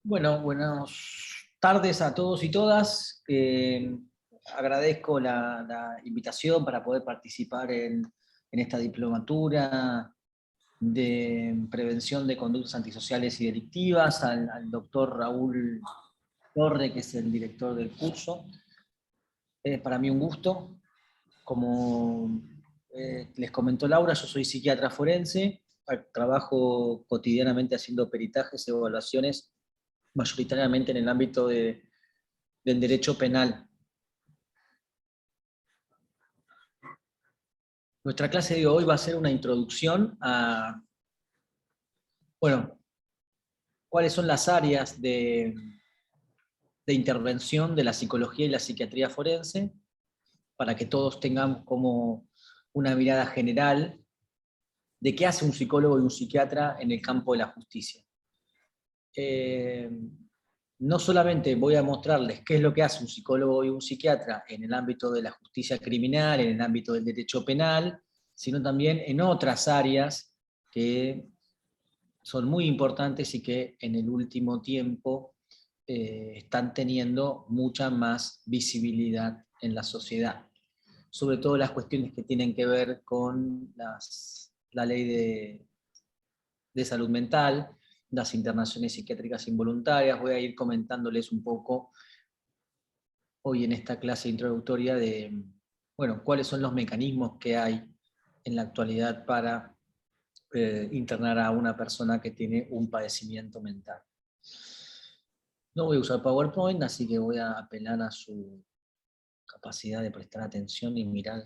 Bueno, buenas tardes a todos y todas. Agradezco la invitación para poder participar en esta diplomatura de prevención de conductas antisociales y delictivas, al doctor Raúl Torre, que es el director del curso. Es para mí un gusto. Como les comentó Laura, yo soy psiquiatra forense, trabajo cotidianamente haciendo peritajes, evaluaciones, mayoritariamente en el ámbito del derecho penal. Nuestra clase de hoy va a ser una introducción a, bueno, cuáles son las áreas de intervención de la psicología y la psiquiatría forense, para que todos tengamos como una mirada general de qué hace un psicólogo y un psiquiatra en el campo de la justicia. No solamente voy a mostrarles qué es lo que hace un psicólogo y un psiquiatra en el ámbito de la justicia criminal, en el ámbito del derecho penal, sino también en otras áreas que son muy importantes y que en el último tiempo están teniendo mucha más visibilidad en la sociedad. Sobre todo las cuestiones que tienen que ver con la ley de salud mental, las internaciones psiquiátricas involuntarias. Voy a ir comentándoles un poco hoy en esta clase introductoria de, bueno, cuáles son los mecanismos que hay en la actualidad para internar a una persona que tiene un padecimiento mental. No voy a usar PowerPoint, así que voy a apelar a su capacidad de prestar atención y mirar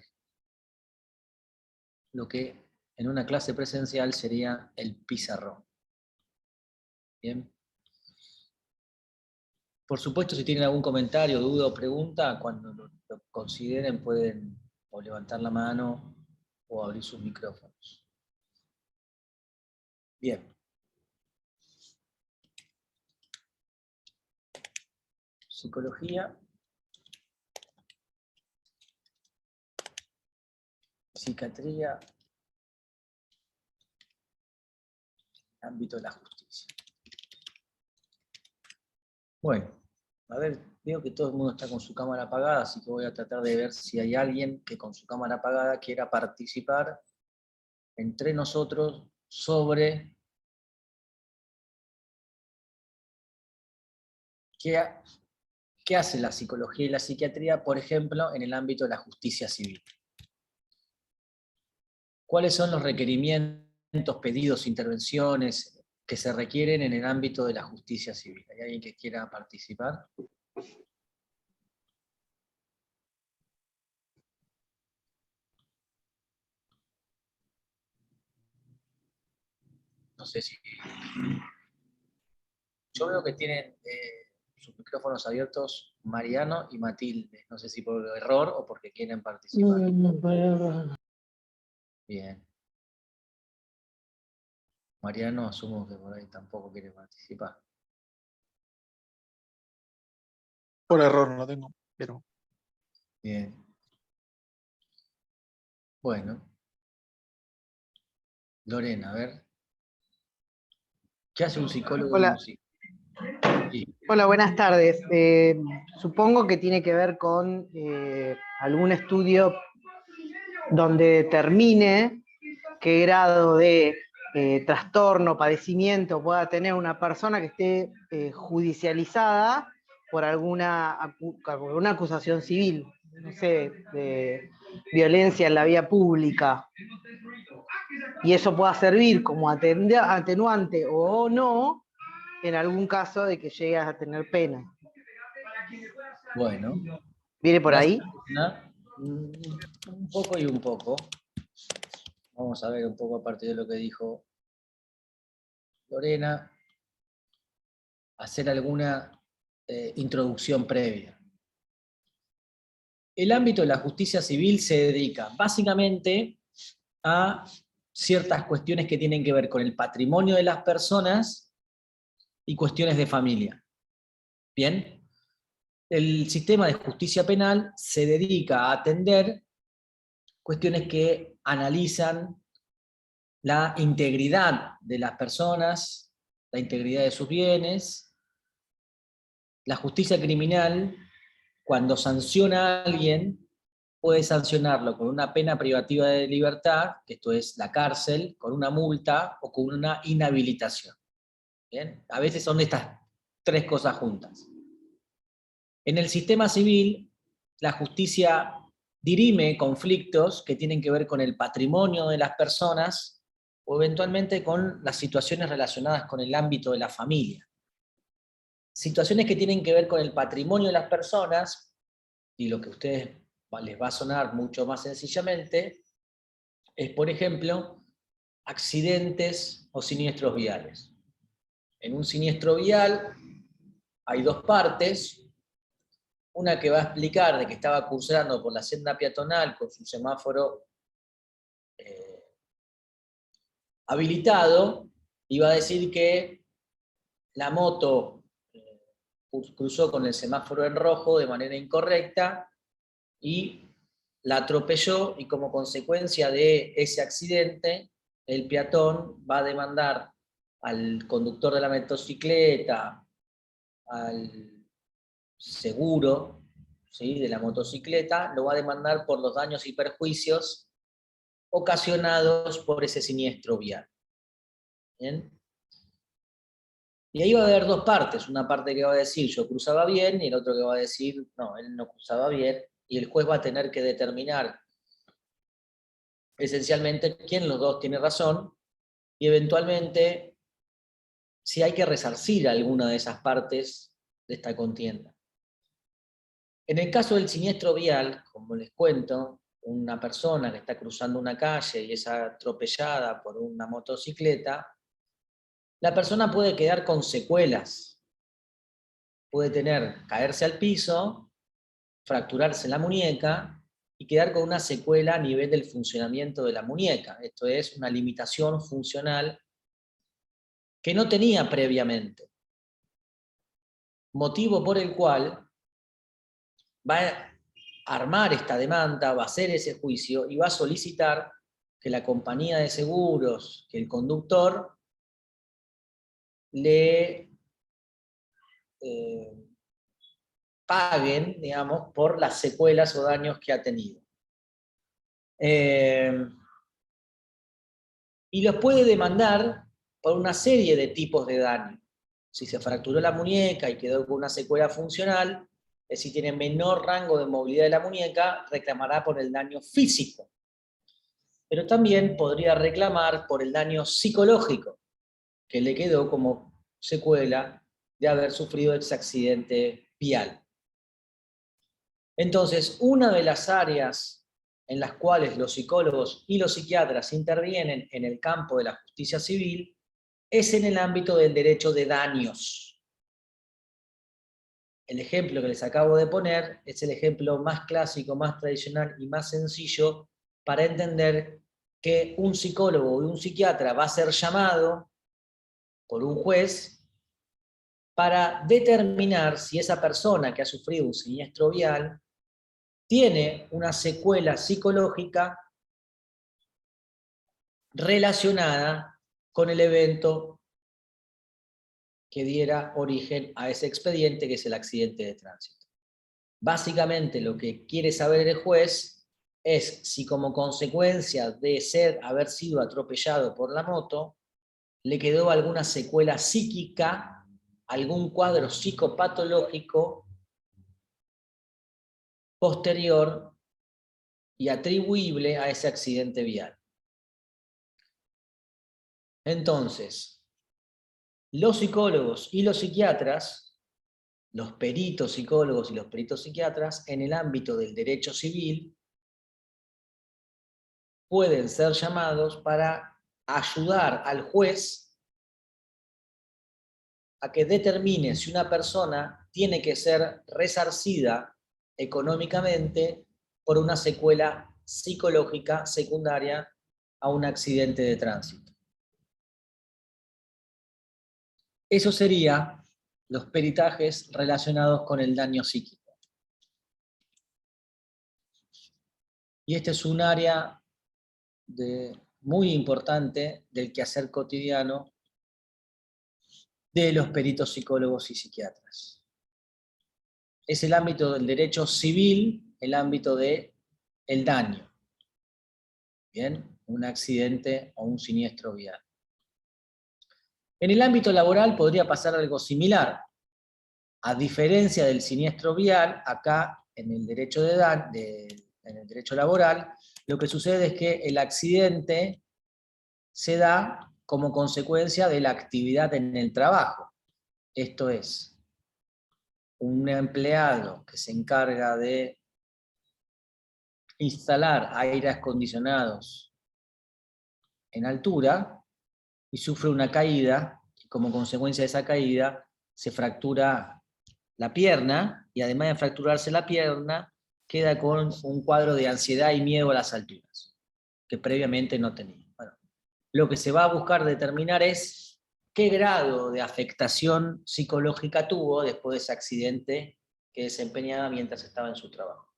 lo que en una clase presencial sería el pizarrón. Bien. Por supuesto, si tienen algún comentario, duda o pregunta, cuando lo consideren pueden o levantar la mano o abrir sus micrófonos. Bien. Psicología, psiquiatría, ámbito de la justicia. Bueno, a ver, veo que todo el mundo está con su cámara apagada, así que voy a tratar de ver si hay alguien que con su cámara apagada quiera participar entre nosotros sobre qué hace la psicología y la psiquiatría, por ejemplo, en el ámbito de la justicia civil. ¿Cuáles son los requerimientos, pedidos, intervenciones que se requieren en el ámbito de la justicia civil? ¿Hay alguien que quiera participar? No sé si... Yo veo que tienen sus micrófonos abiertos Mariano y Matilde. No sé si por error o porque quieren participar. Bien. Mariano, asumo que por ahí tampoco quiere participar. Por error no tengo, pero... Bien. Bueno. Lorena, a ver. ¿Qué hace un psicólogo y un Hola. psicólogo? Sí. Hola, buenas tardes. Supongo que tiene que ver con algún estudio donde determine qué grado de trastorno, padecimiento pueda tener una persona que esté judicializada por alguna acusación civil, no sé, de violencia en la vía pública. Y eso pueda servir como atenuante o no en algún caso de que llegue a tener pena. Bueno. ¿Viene por Gracias, ahí? Lorena. Un poco y un poco. Vamos a ver un poco a partir de lo que dijo Lorena, hacer alguna introducción previa. El ámbito de la justicia civil se dedica básicamente a ciertas cuestiones que tienen que ver con el patrimonio de las personas y cuestiones de familia. Bien, el sistema de justicia penal se dedica a atender cuestiones que analizan la integridad de las personas, la integridad de sus bienes, la justicia criminal, cuando sanciona a alguien, puede sancionarlo con una pena privativa de libertad, que esto es la cárcel, con una multa o con una inhabilitación. ¿Bien? A veces son estas tres cosas juntas. En el sistema civil, la justicia dirime conflictos que tienen que ver con el patrimonio de las personas o eventualmente con las situaciones relacionadas con el ámbito de la familia. Situaciones que tienen que ver con el patrimonio de las personas, y lo que a ustedes les va a sonar mucho más sencillamente, es, por ejemplo, accidentes o siniestros viales. En un siniestro vial hay dos partes, una que va a explicar de que estaba cruzando por la senda peatonal con su semáforo habilitado, y va a decir que la moto cruzó con el semáforo en rojo de manera incorrecta y la atropelló, y como consecuencia de ese accidente, el peatón va a demandar al conductor de la motocicleta, al seguro, ¿sí?, de la motocicleta, lo va a demandar por los daños y perjuicios ocasionados por ese siniestro vial. ¿Bien? Y ahí va a haber dos partes, una parte que va a decir yo cruzaba bien, y el otro que va a decir no, él no cruzaba bien, y el juez va a tener que determinar esencialmente quién de los dos tiene razón, y eventualmente si hay que resarcir alguna de esas partes de esta contienda. En el caso del siniestro vial, como les cuento, una persona que está cruzando una calle y es atropellada por una motocicleta, la persona puede quedar con secuelas. Puede caerse al piso, fracturarse la muñeca y quedar con una secuela a nivel del funcionamiento de la muñeca. Esto es una limitación funcional que no tenía previamente. Motivo por el cual va a armar esta demanda, va a hacer ese juicio y va a solicitar que la compañía de seguros, que el conductor, le paguen, digamos, por las secuelas o daños que ha tenido. Y los puede demandar por una serie de tipos de daño. Si se fracturó la muñeca y quedó con una secuela funcional, si tiene menor rango de movilidad de la muñeca, reclamará por el daño físico. Pero también podría reclamar por el daño psicológico que le quedó como secuela de haber sufrido ese accidente vial. Entonces, una de las áreas en las cuales los psicólogos y los psiquiatras intervienen en el campo de la justicia civil es en el ámbito del derecho de daños. El ejemplo que les acabo de poner es el ejemplo más clásico, más tradicional y más sencillo para entender que un psicólogo y un psiquiatra va a ser llamado por un juez para determinar si esa persona que ha sufrido un siniestro vial tiene una secuela psicológica relacionada con el evento que diera origen a ese expediente, que es el accidente de tránsito. Básicamente lo que quiere saber el juez es si como consecuencia de haber sido atropellado por la moto, le quedó alguna secuela psíquica, algún cuadro psicopatológico posterior y atribuible a ese accidente vial. Entonces, los psicólogos y los psiquiatras, los peritos psicólogos y los peritos psiquiatras, en el ámbito del derecho civil, pueden ser llamados para ayudar al juez a que determine si una persona tiene que ser resarcida económicamente por una secuela psicológica secundaria a un accidente de tránsito. Eso sería los peritajes relacionados con el daño psíquico. Y este es un área muy importante del quehacer cotidiano de los peritos psicólogos y psiquiatras. es el ámbito del derecho civil, el ámbito del daño. ¿Bien? Un accidente o un siniestro vial. En el ámbito laboral podría pasar algo similar. A diferencia del siniestro vial, acá en el derecho, en el derecho laboral, lo que sucede es que el accidente se da como consecuencia de la actividad en el trabajo. Esto es, un empleado que se encarga de instalar aires acondicionados en altura y sufre una caída, y como consecuencia de esa caída se fractura la pierna, y además de fracturarse la pierna, queda con un cuadro de ansiedad y miedo a las alturas, que previamente no tenía. Bueno, lo que se va a buscar determinar es qué grado de afectación psicológica tuvo después de ese accidente que desempeñaba mientras estaba en su trabajo.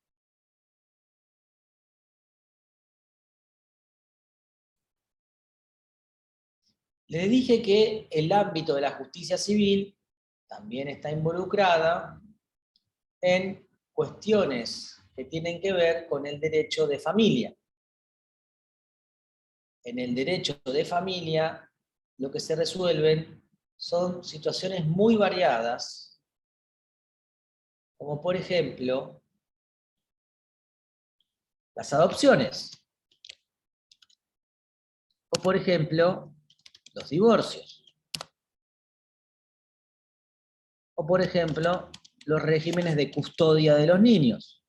Les dije que el ámbito de la justicia civil también está involucrada en cuestiones que tienen que ver con el derecho de familia. En el derecho de familia, lo que se resuelven son situaciones muy variadas, como por ejemplo, las adopciones, o por ejemplo, los divorcios, o por ejemplo, los regímenes de custodia de los niños,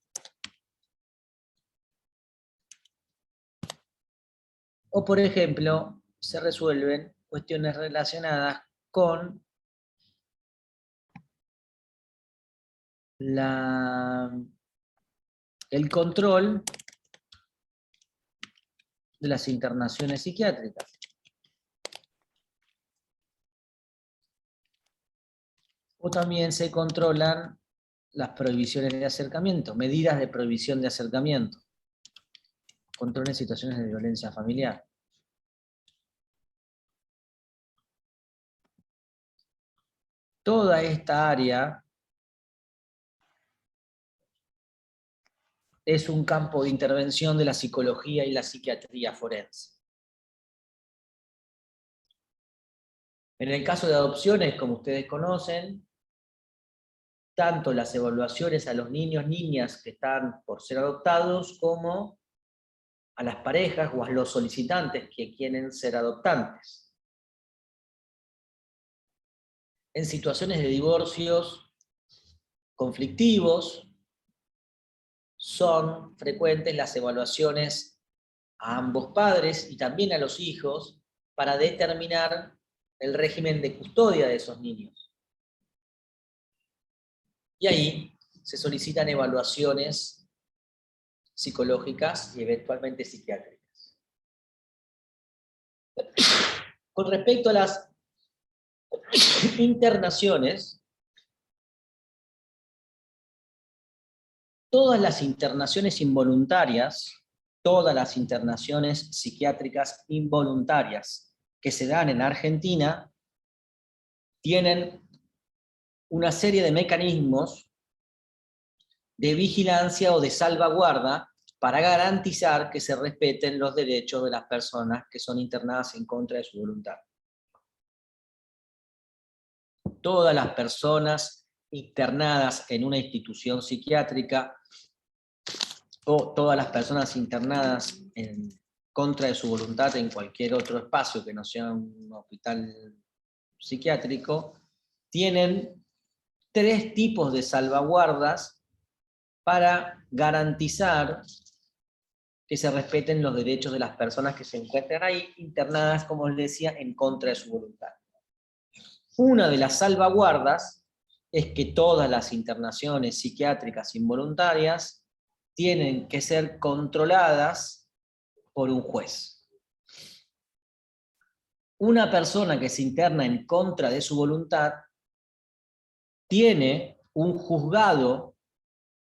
o por ejemplo, se resuelven cuestiones relacionadas con el control de las internaciones psiquiátricas. O también se controlan las prohibiciones de acercamiento, medidas de prohibición de acercamiento, control en situaciones de violencia familiar. Toda esta área es un campo de intervención de la psicología y la psiquiatría forense. En el caso de adopciones, como ustedes conocen, tanto las evaluaciones a los niños, niñas que están por ser adoptados, como a las parejas o a los solicitantes que quieren ser adoptantes. En situaciones de divorcios conflictivos, son frecuentes las evaluaciones a ambos padres y también a los hijos para determinar el régimen de custodia de esos niños. Y ahí se solicitan evaluaciones psicológicas y eventualmente psiquiátricas. Con respecto a las internaciones, todas las internaciones involuntarias, todas las internaciones psiquiátricas involuntarias que se dan en Argentina tienen una serie de mecanismos de vigilancia o de salvaguarda para garantizar que se respeten los derechos de las personas que son internadas en contra de su voluntad. Todas las personas internadas en una institución psiquiátrica o todas las personas internadas en contra de su voluntad en cualquier otro espacio que no sea un hospital psiquiátrico, tienen 3 tipos de salvaguardas para garantizar que se respeten los derechos de las personas que se encuentran ahí internadas, como les decía, en contra de su voluntad. Una de las salvaguardas es que todas las internaciones psiquiátricas involuntarias tienen que ser controladas por un juez. Una persona que se interna en contra de su voluntad tiene un juzgado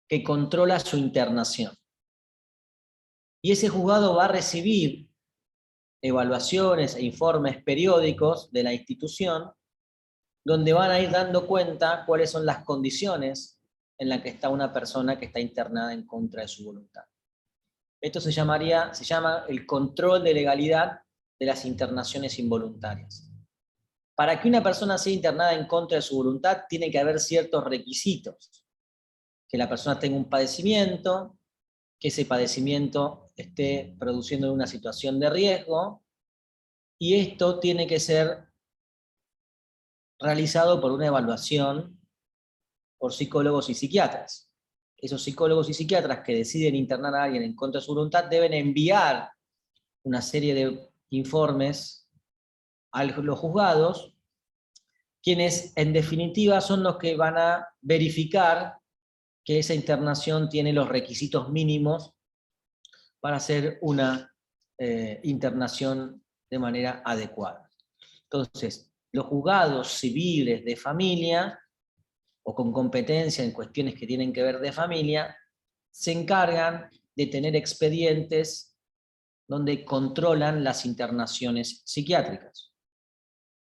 que controla su internación. Y ese juzgado va a recibir evaluaciones e informes periódicos de la institución, donde van a ir dando cuenta cuáles son las condiciones en la que está una persona que está internada en contra de su voluntad. Esto se llama el control de legalidad de las internaciones involuntarias. Para que una persona sea internada en contra de su voluntad, tiene que haber ciertos requisitos. Que la persona tenga un padecimiento, que ese padecimiento esté produciendo una situación de riesgo, y esto tiene que ser realizado por una evaluación por psicólogos y psiquiatras. Esos psicólogos y psiquiatras que deciden internar a alguien en contra de su voluntad deben enviar una serie de informes a los juzgados, quienes en definitiva son los que van a verificar que esa internación tiene los requisitos mínimos para hacer una internación de manera adecuada. Entonces, los juzgados civiles de familia, o con competencia en cuestiones que tienen que ver de familia, se encargan de tener expedientes donde controlan las internaciones psiquiátricas.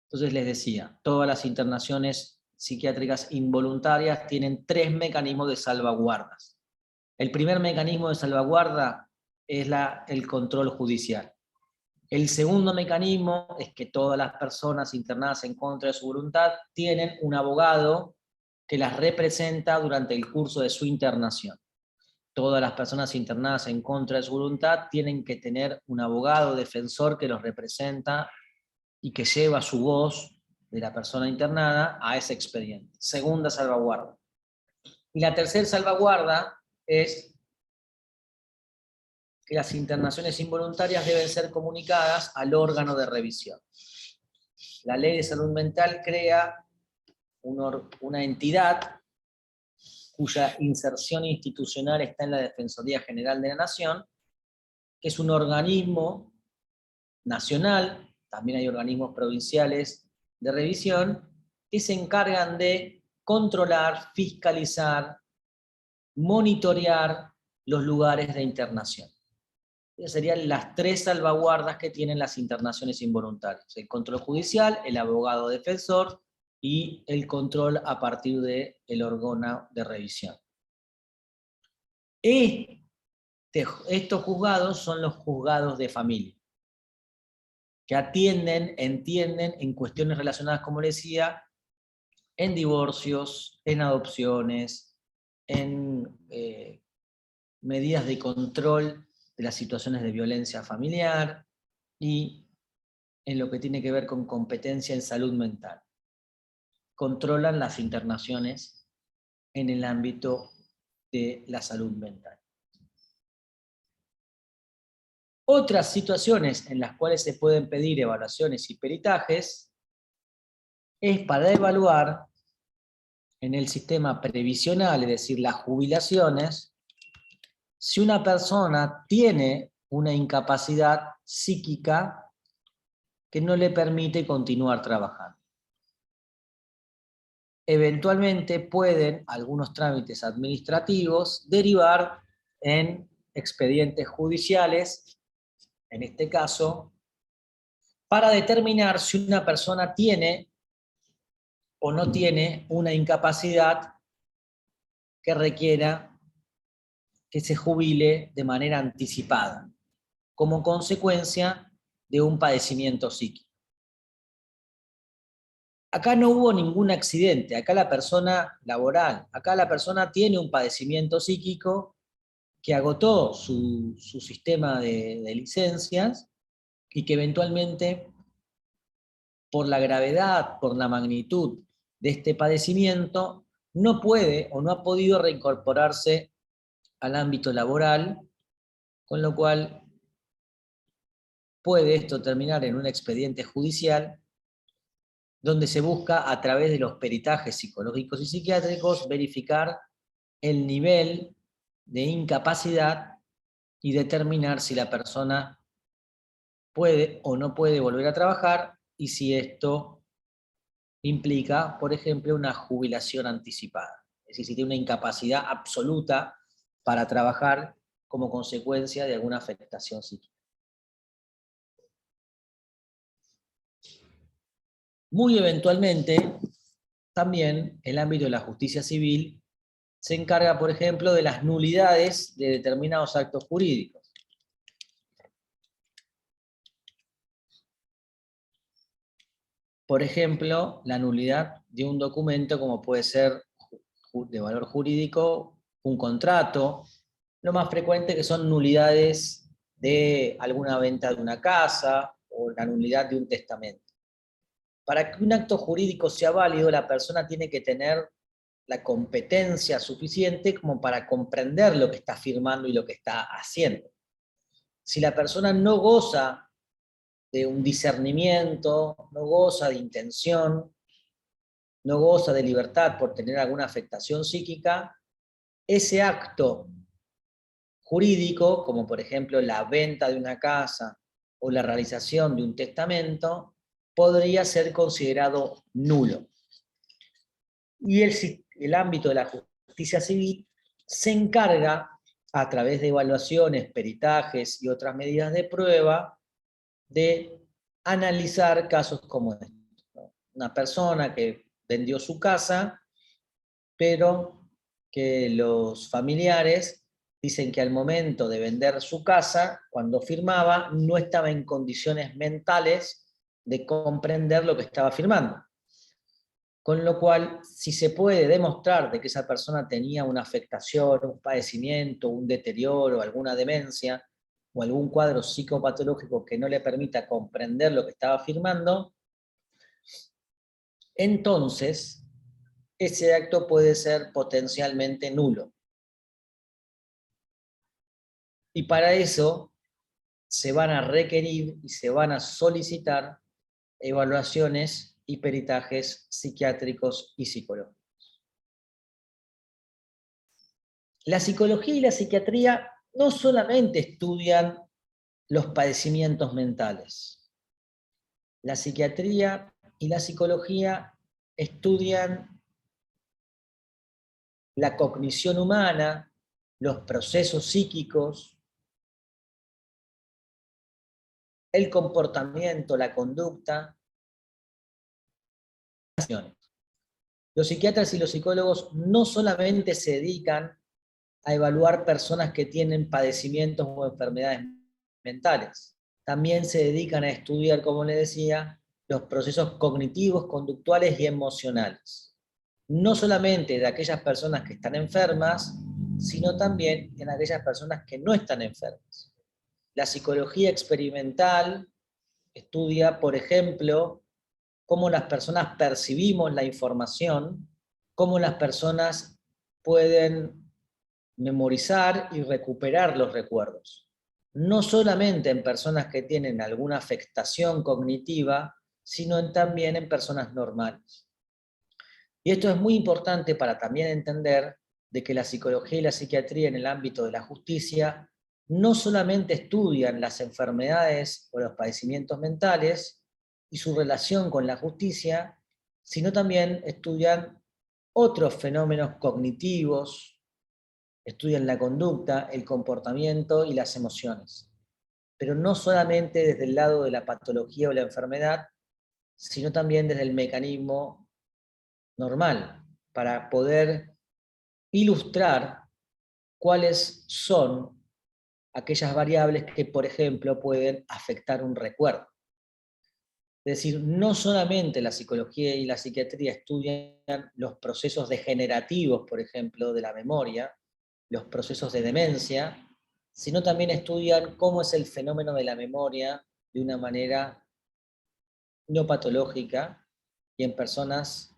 Entonces les decía, todas las internaciones psiquiátricas involuntarias tienen 3 mecanismos de salvaguardas. El primer mecanismo de salvaguarda es el control judicial. El segundo mecanismo es que todas las personas internadas en contra de su voluntad tienen un abogado que las representa durante el curso de su internación. Todas las personas internadas en contra de su voluntad tienen que tener un abogado defensor que los representa y que lleva su voz de la persona internada a ese expediente. Segunda salvaguarda. Y la tercera salvaguarda es que las internaciones involuntarias deben ser comunicadas al órgano de revisión. La Ley de Salud Mental crea una entidad cuya inserción institucional está en la Defensoría General de la Nación, que es un organismo nacional, también hay organismos provinciales de revisión, que se encargan de controlar, fiscalizar, monitorear los lugares de internación. Esas serían las 3 salvaguardas que tienen las internaciones involuntarias: el control judicial, el abogado defensor y el control a partir del órgano de revisión. Estos juzgados son los juzgados de familia, que entienden en cuestiones relacionadas, como les decía, en divorcios, en adopciones, en medidas de control de las situaciones de violencia familiar y en lo que tiene que ver con competencia en salud mental. Controlan las internaciones en el ámbito de la salud mental. Otras situaciones en las cuales se pueden pedir evaluaciones y peritajes es para evaluar en el sistema previsional, es decir, las jubilaciones, si una persona tiene una incapacidad psíquica que no le permite continuar trabajando. Eventualmente pueden algunos trámites administrativos derivar en expedientes judiciales, en este caso, para determinar si una persona tiene o no tiene una incapacidad que requiera que se jubile de manera anticipada, como consecuencia de un padecimiento psíquico. Acá no hubo ningún accidente, acá la persona laboral, acá la persona tiene un padecimiento psíquico que agotó su sistema de licencias y que eventualmente, por la gravedad, por la magnitud de este padecimiento, no puede o no ha podido reincorporarse al ámbito laboral, con lo cual puede esto terminar en un expediente judicial donde se busca, a través de los peritajes psicológicos y psiquiátricos, verificar el nivel de incapacidad y determinar si la persona puede o no puede volver a trabajar y si esto implica, por ejemplo, una jubilación anticipada. Es decir, si tiene una incapacidad absoluta para trabajar como consecuencia de alguna afectación psíquica. Muy eventualmente, también el ámbito de la justicia civil se encarga, por ejemplo, de las nulidades de determinados actos jurídicos. Por ejemplo, la nulidad de un documento como puede ser de valor jurídico, un contrato. Lo más frecuente que son nulidades de alguna venta de una casa o la nulidad de un testamento. Para que un acto jurídico sea válido, la persona tiene que tener la competencia suficiente como para comprender lo que está firmando y lo que está haciendo. Si la persona no goza de un discernimiento, no goza de intención, no goza de libertad por tener alguna afectación psíquica, ese acto jurídico, como por ejemplo la venta de una casa o la realización de un testamento, podría ser considerado nulo. Y el ámbito de la justicia civil se encarga, a través de evaluaciones, peritajes y otras medidas de prueba, de analizar casos como este, ¿no? Una persona que vendió su casa, pero que los familiares dicen que al momento de vender su casa, cuando firmaba, no estaba en condiciones mentales de comprender lo que estaba firmando. Con lo cual, si se puede demostrar de que esa persona tenía una afectación, un padecimiento, un deterioro, alguna demencia, o algún cuadro psicopatológico que no le permita comprender lo que estaba firmando, entonces ese acto puede ser potencialmente nulo. Y para eso se van a requerir y se van a solicitar evaluaciones y peritajes psiquiátricos y psicológicos. La psicología y la psiquiatría no solamente estudian los padecimientos mentales. La psiquiatría y la psicología estudian la cognición humana, los procesos psíquicos, el comportamiento, la conducta. Los psiquiatras y los psicólogos no solamente se dedican a evaluar personas que tienen padecimientos o enfermedades mentales, también se dedican a estudiar, como les decía, los procesos cognitivos, conductuales y emocionales. No solamente de aquellas personas que están enfermas, sino también en aquellas personas que no están enfermas. La psicología experimental estudia, por ejemplo, cómo las personas percibimos la información, cómo las personas pueden memorizar y recuperar los recuerdos. No solamente en personas que tienen alguna afectación cognitiva, sino también en personas normales. Y esto es muy importante para también entender de que la psicología y la psiquiatría en el ámbito de la justicia no solamente estudian las enfermedades o los padecimientos mentales y su relación con la justicia, sino también estudian otros fenómenos cognitivos, estudian la conducta, el comportamiento y las emociones. Pero no solamente desde el lado de la patología o la enfermedad, sino también desde el mecanismo normal, para poder ilustrar cuáles son aquellas variables que, por ejemplo, pueden afectar un recuerdo. Es decir, no solamente la psicología y la psiquiatría estudian los procesos degenerativos, por ejemplo, de la memoria, los procesos de demencia, sino también estudian cómo es el fenómeno de la memoria de una manera no patológica y en personas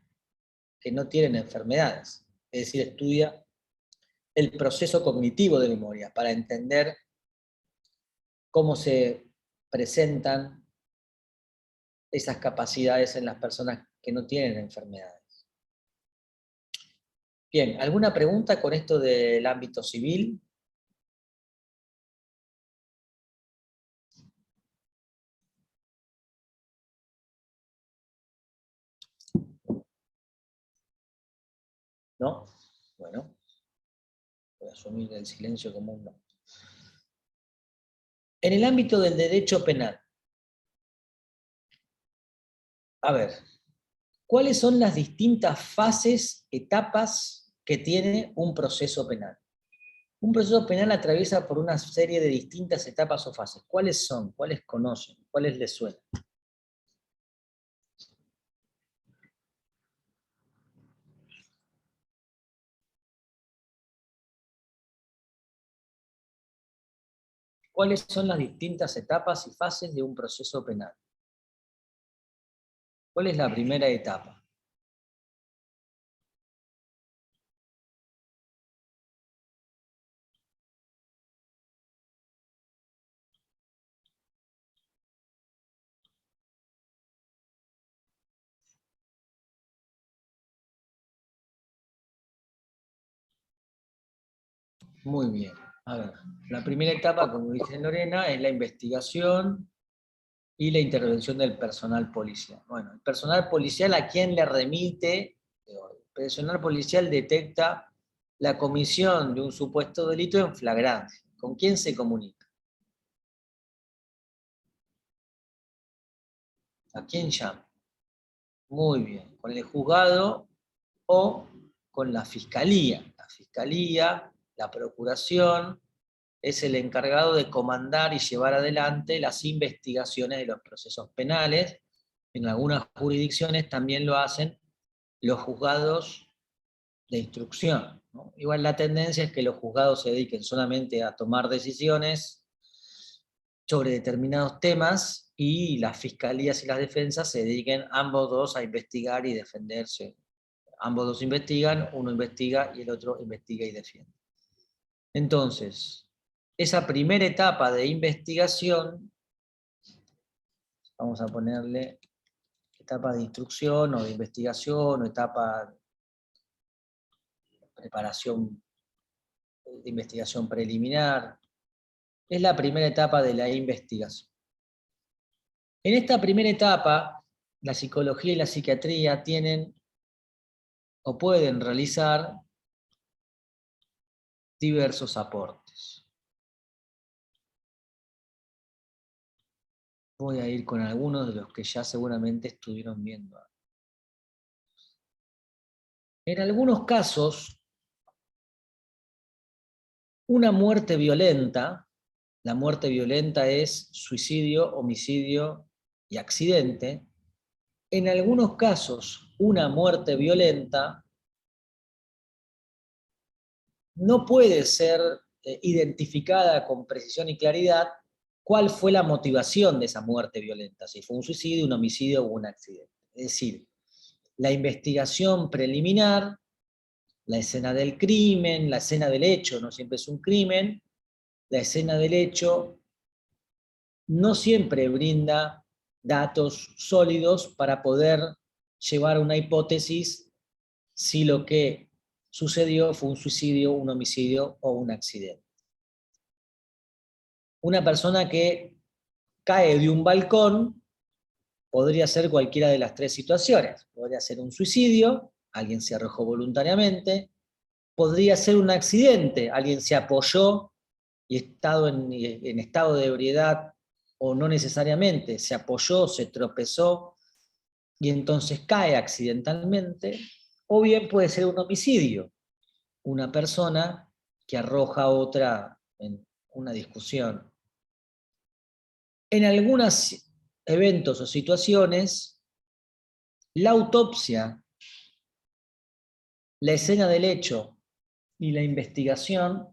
que no tienen enfermedades. Es decir, estudia el proceso cognitivo de memoria para entender cómo se presentan esas capacidades en las personas que no tienen enfermedades. Bien, ¿alguna pregunta con esto del ámbito civil? ¿No? Bueno, voy a asumir el silencio como un no. En el ámbito del derecho penal, a ver, ¿cuáles son las distintas fases, etapas que tiene un proceso penal. Un proceso penal atraviesa por una serie de distintas etapas o fases. ¿Cuáles son? ¿Cuáles conocen? ¿Cuáles les suenan? ¿Cuáles son las distintas etapas y fases de un proceso penal? ¿Cuál es la primera etapa? Muy bien. A ver, la primera etapa, como dice Lorena, es la investigación y la intervención del personal policial. Bueno, el personal policial, ¿a quién le remite? El personal policial detecta la comisión de un supuesto delito en flagrancia. ¿Con quién se comunica? ¿A quién llama? Muy bien, con el juzgado o con la fiscalía. La fiscalía, la procuración, es el encargado de comandar y llevar adelante las investigaciones de los procesos penales. En algunas jurisdicciones también lo hacen los juzgados de instrucción, ¿no? Igual la tendencia es que los juzgados se dediquen solamente a tomar decisiones sobre determinados temas y las fiscalías y las defensas se dediquen ambos dos a investigar y defenderse. Ambos dos investigan, uno investiga y el otro investiga y defiende. Entonces, esa primera etapa de investigación, vamos a ponerle etapa de instrucción o de investigación o etapa de preparación de investigación preliminar, es la primera etapa de la investigación. En esta primera etapa, la psicología y la psiquiatría tienen o pueden realizar diversos aportes. Voy a ir con algunos de los que ya seguramente estuvieron viendo. En algunos casos, una muerte violenta, la muerte violenta es suicidio, homicidio y accidente. En algunos casos, una muerte violenta no puede ser identificada con precisión y claridad cuál fue la motivación de esa muerte violenta, si fue un suicidio, un homicidio o un accidente. Es decir, la investigación preliminar, la escena del crimen, la escena del hecho, no siempre es un crimen, la escena del hecho no siempre brinda datos sólidos para poder llevar una hipótesis si lo que sucedió fue un suicidio, un homicidio o un accidente. Una persona que cae de un balcón podría ser cualquiera de las tres situaciones. Podría ser un suicidio, alguien se arrojó voluntariamente, podría ser un accidente, alguien se apoyó y estado en estado de ebriedad, o no necesariamente, se apoyó, se tropezó y entonces cae accidentalmente, o bien puede ser un homicidio, una persona que arroja a otra en una discusión. En algunos eventos o situaciones, la autopsia, la escena del hecho y la investigación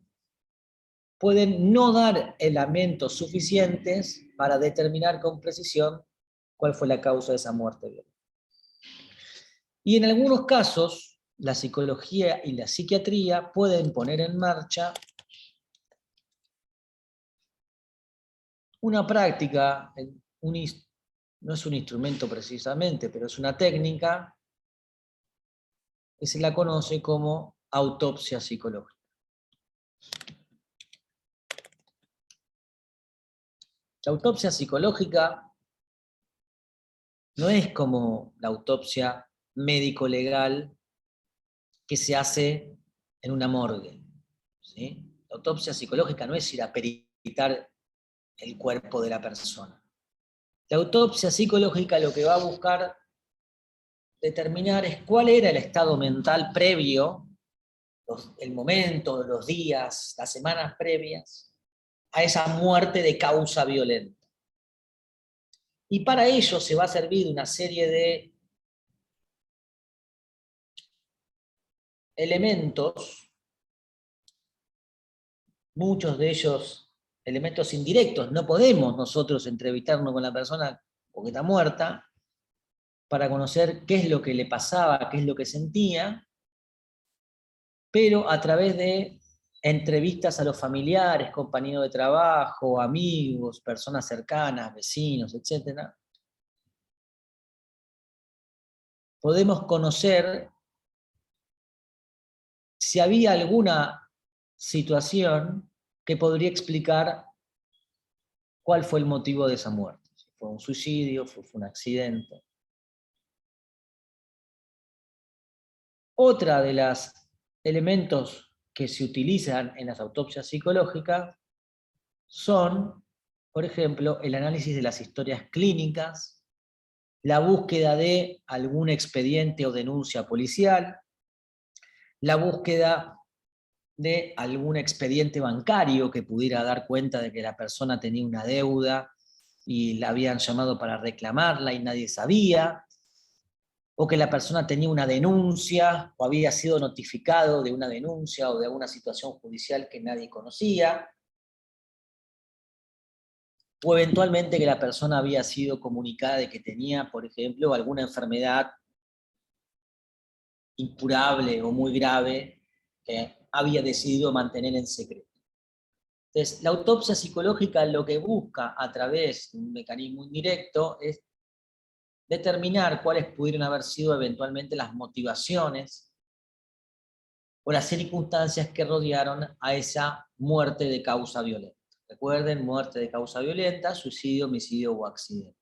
pueden no dar elementos suficientes para determinar con precisión cuál fue la causa de esa muerte violenta. Y en algunos casos, la psicología y la psiquiatría pueden poner en marcha una práctica, no es un instrumento precisamente, pero es una técnica que se la conoce como autopsia psicológica. La autopsia psicológica no es como la autopsia médico-legal que se hace en una morgue, ¿sí? La autopsia psicológica no es ir a peritar el cuerpo de la persona. La autopsia psicológica lo que va a buscar determinar es cuál era el estado mental previo el momento, los días, las semanas previas a esa muerte de causa violenta. Y para ello se va a servir una serie de elementos, muchos de ellos elementos indirectos. No podemos nosotros entrevistarnos con la persona porque está muerta, para conocer qué es lo que le pasaba, qué es lo que sentía, pero a través de entrevistas a los familiares, compañeros de trabajo, amigos, personas cercanas, vecinos, etc., podemos conocer si había alguna situación que podría explicar cuál fue el motivo de esa muerte. Si fue un suicidio, fue un accidente. Otra de los elementos que se utilizan en las autopsias psicológicas son, por ejemplo, el análisis de las historias clínicas, la búsqueda de algún expediente o denuncia policial, la búsqueda de algún expediente bancario que pudiera dar cuenta de que la persona tenía una deuda y la habían llamado para reclamarla y nadie sabía, o que la persona tenía una denuncia o había sido notificado de una denuncia o de alguna situación judicial que nadie conocía, o eventualmente que la persona había sido comunicada de que tenía, por ejemplo, alguna enfermedad incurable o muy grave que había decidido mantener en secreto. Entonces, la autopsia psicológica lo que busca a través de un mecanismo indirecto es determinar cuáles pudieron haber sido eventualmente las motivaciones o las circunstancias que rodearon a esa muerte de causa violenta. Recuerden, muerte de causa violenta, suicidio, homicidio o accidente.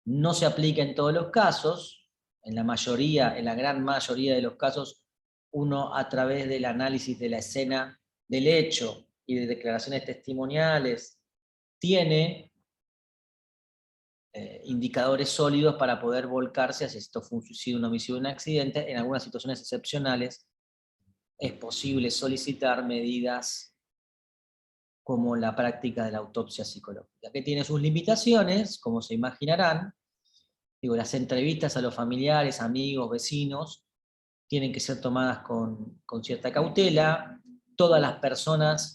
No se aplica en todos los casos, en la gran mayoría de los casos, uno a través del análisis de la escena del hecho y de declaraciones testimoniales tiene indicadores sólidos para poder volcarse hacia si esto fue un suicidio, un homicidio, un accidente. En algunas situaciones excepcionales es posible solicitar medidas como la práctica de la autopsia psicológica, que tiene sus limitaciones, como se imaginarán. Digo, las entrevistas a los familiares, amigos, vecinos, tienen que ser tomadas con cierta cautela. Todas las personas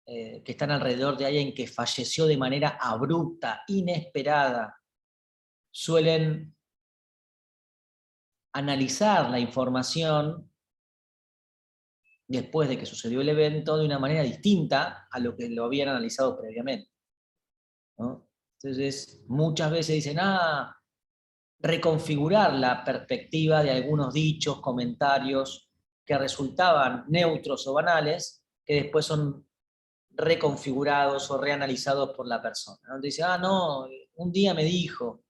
que están alrededor de alguien que falleció de manera abrupta, inesperada, suelen analizar la información después de que sucedió el evento de una manera distinta a lo que lo habían analizado previamente, ¿no? Entonces, muchas veces dicen, reconfigurar la perspectiva de algunos dichos, comentarios que resultaban neutros o banales, que después son reconfigurados o reanalizados por la persona, ¿no? Dice, no, un día me dijo,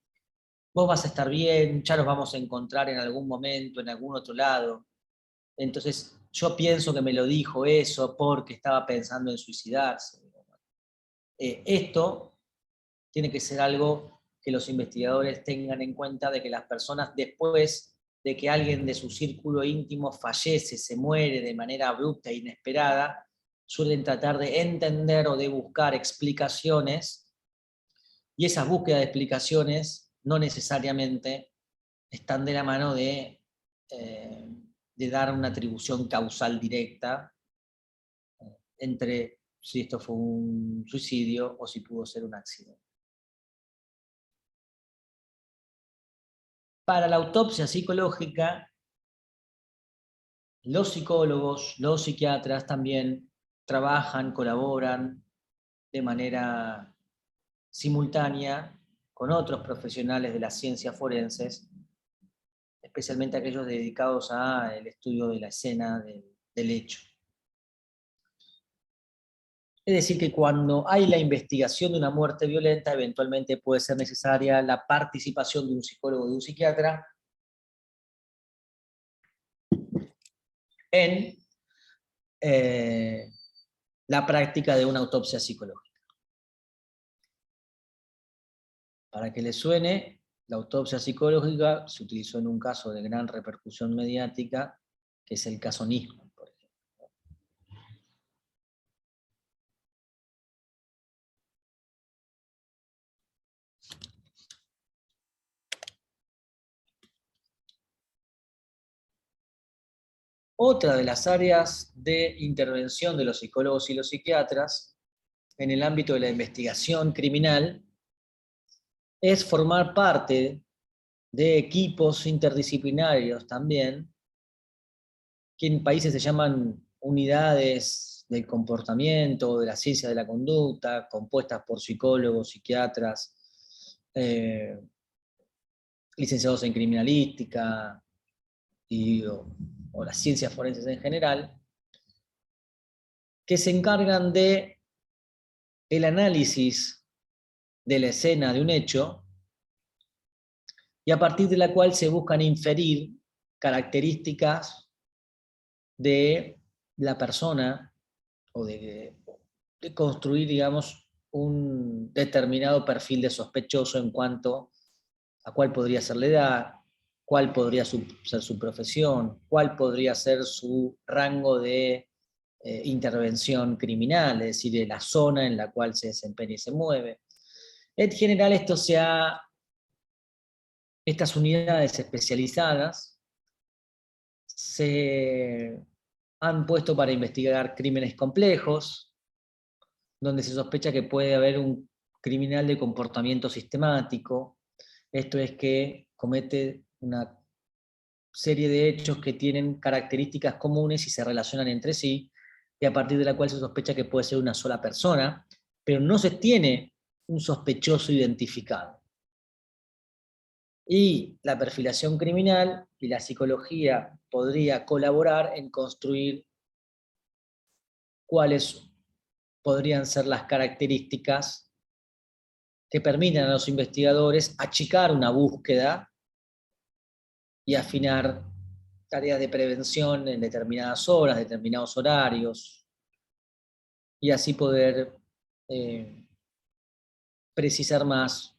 vos vas a estar bien, ya nos vamos a encontrar en algún momento, en algún otro lado. Entonces, yo pienso que me lo dijo eso porque estaba pensando en suicidarse. Esto tiene que ser algo que los investigadores tengan en cuenta, de que las personas, después de que alguien de su círculo íntimo fallece, se muere de manera abrupta e inesperada, suelen tratar de entender o de buscar explicaciones, y esas búsquedas de explicaciones no necesariamente están de la mano de dar una atribución causal directa entre si esto fue un suicidio o si pudo ser un accidente. Para la autopsia psicológica, los psicólogos, los psiquiatras también trabajan, colaboran de manera simultánea con otros profesionales de las ciencias forenses, especialmente aquellos dedicados al estudio de la escena del hecho. Es decir, que cuando hay la investigación de una muerte violenta, eventualmente puede ser necesaria la participación de un psicólogo o de un psiquiatra en la práctica de una autopsia psicológica. Para que les suene, la autopsia psicológica se utilizó en un caso de gran repercusión mediática que es el caso Nisman, por ejemplo. Otra de las áreas de intervención de los psicólogos y los psiquiatras en el ámbito de la investigación criminal es formar parte de equipos interdisciplinarios también, que en países se llaman unidades del comportamiento o de la ciencia de la conducta, compuestas por psicólogos, psiquiatras, licenciados en criminalística o las ciencias forenses en general, que se encargan de el análisis de la escena de un hecho y a partir de la cual se buscan inferir características de la persona o de construir, digamos, un determinado perfil de sospechoso en cuanto a cuál podría ser la edad, cuál podría ser su profesión, cuál podría ser su rango de intervención criminal, es decir, de la zona en la cual se desempeña y se mueve. En general, estas unidades especializadas se han puesto para investigar crímenes complejos, donde se sospecha que puede haber un criminal de comportamiento sistemático. Esto es que comete una serie de hechos que tienen características comunes y se relacionan entre sí, y a partir de la cual se sospecha que puede ser una sola persona, pero no se tiene un sospechoso identificado. Y la perfilación criminal y la psicología podría colaborar en construir cuáles podrían ser las características que permitan a los investigadores achicar una búsqueda y afinar tareas de prevención en determinadas horas, determinados horarios, y así poder precisar más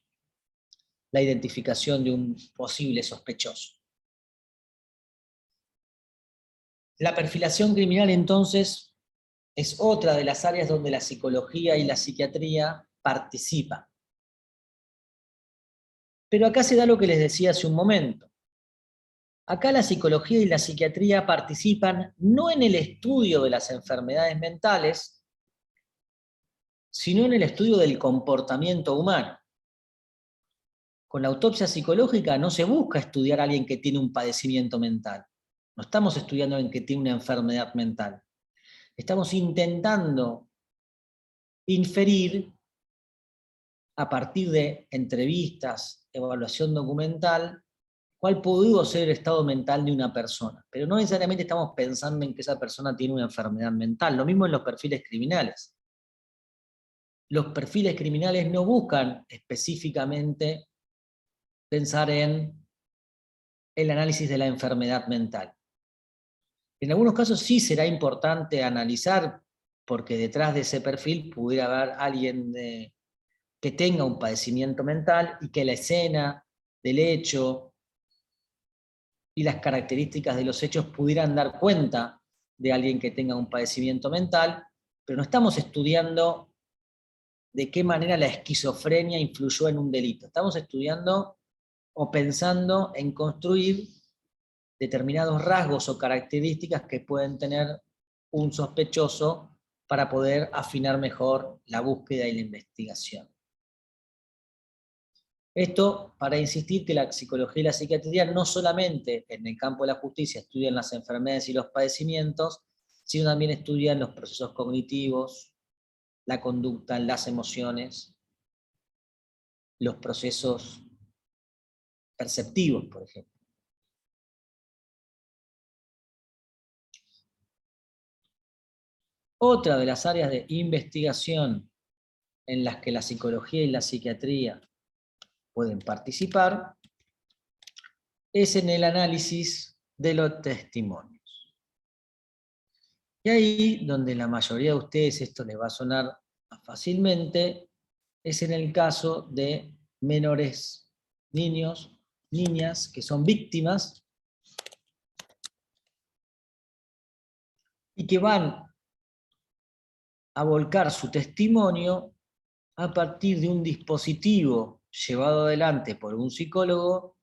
la identificación de un posible sospechoso. La perfilación criminal, entonces, es otra de las áreas donde la psicología y la psiquiatría participan. Pero acá se da lo que les decía hace un momento. Acá la psicología y la psiquiatría participan no en el estudio de las enfermedades mentales, sino en el estudio del comportamiento humano. Con la autopsia psicológica no se busca estudiar a alguien que tiene un padecimiento mental. No estamos estudiando a alguien que tiene una enfermedad mental. Estamos intentando inferir, a partir de entrevistas, evaluación documental, cuál pudo ser el estado mental de una persona. Pero no necesariamente estamos pensando en que esa persona tiene una enfermedad mental. Lo mismo en los perfiles criminales. Los perfiles criminales no buscan específicamente pensar en el análisis de la enfermedad mental. En algunos casos sí será importante analizar, porque detrás de ese perfil pudiera haber alguien que tenga un padecimiento mental y que la escena del hecho y las características de los hechos pudieran dar cuenta de alguien que tenga un padecimiento mental, pero no estamos estudiando de qué manera la esquizofrenia influyó en un delito. Estamos estudiando o pensando en construir determinados rasgos o características que pueden tener un sospechoso para poder afinar mejor la búsqueda y la investigación. Esto para insistir que la psicología y la psiquiatría no solamente en el campo de la justicia estudian las enfermedades y los padecimientos, sino también estudian los procesos cognitivos, la conducta, las emociones, los procesos perceptivos, por ejemplo. Otra de las áreas de investigación en las que la psicología y la psiquiatría pueden participar es en el análisis de los testimonios. Y ahí, donde la mayoría de ustedes esto les va a sonar fácilmente, es en el caso de menores, niños, niñas, que son víctimas y que van a volcar su testimonio a partir de un dispositivo llevado adelante por un psicólogo,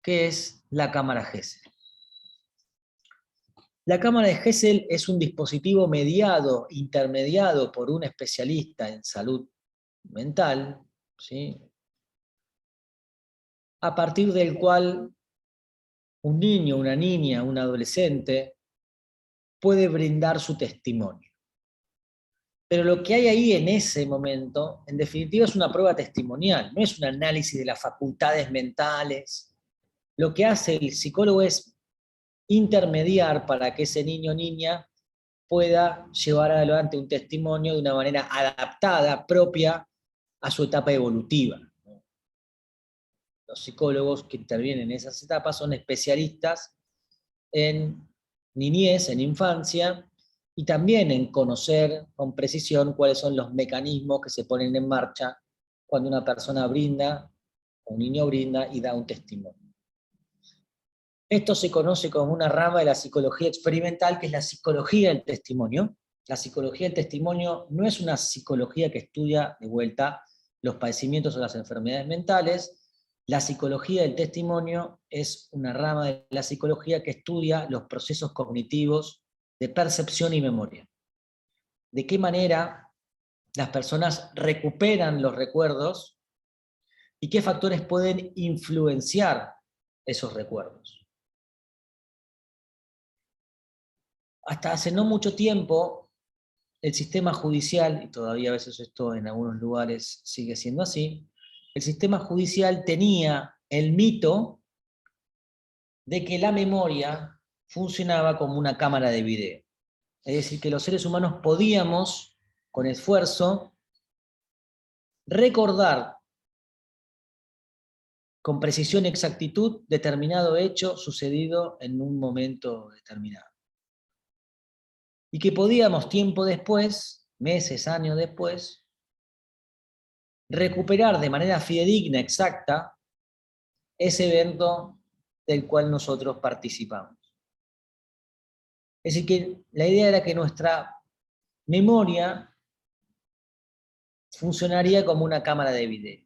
que es la cámara Gesell. La cámara de Gesell es un dispositivo intermediado por un especialista en salud mental, ¿sí?, a partir del cual un niño, una niña, un adolescente puede brindar su testimonio. Pero lo que hay ahí en ese momento, en definitiva, es una prueba testimonial, no es un análisis de las facultades mentales. Lo que hace el psicólogo es intermediar para que ese niño o niña pueda llevar adelante un testimonio de una manera adaptada, propia a su etapa evolutiva. Los psicólogos que intervienen en esas etapas son especialistas en niñez, en infancia, y también en conocer con precisión cuáles son los mecanismos que se ponen en marcha cuando una persona brinda, o un niño brinda y da un testimonio. Esto se conoce como una rama de la psicología experimental, que es la psicología del testimonio. La psicología del testimonio no es una psicología que estudia de vuelta los padecimientos o las enfermedades mentales. La psicología del testimonio es una rama de la psicología que estudia los procesos cognitivos de percepción y memoria. De qué manera las personas recuperan los recuerdos y qué factores pueden influenciar esos recuerdos. Hasta hace no mucho tiempo, el sistema judicial, y todavía a veces esto en algunos lugares sigue siendo así, el sistema judicial tenía el mito de que la memoria funcionaba como una cámara de video. Es decir, que los seres humanos podíamos, con esfuerzo, recordar con precisión y exactitud determinado hecho sucedido en un momento determinado. Y que podíamos tiempo después, meses, años después, recuperar de manera fidedigna, exacta, ese evento del cual nosotros participamos. Es decir, que la idea era que nuestra memoria funcionaría como una cámara de video.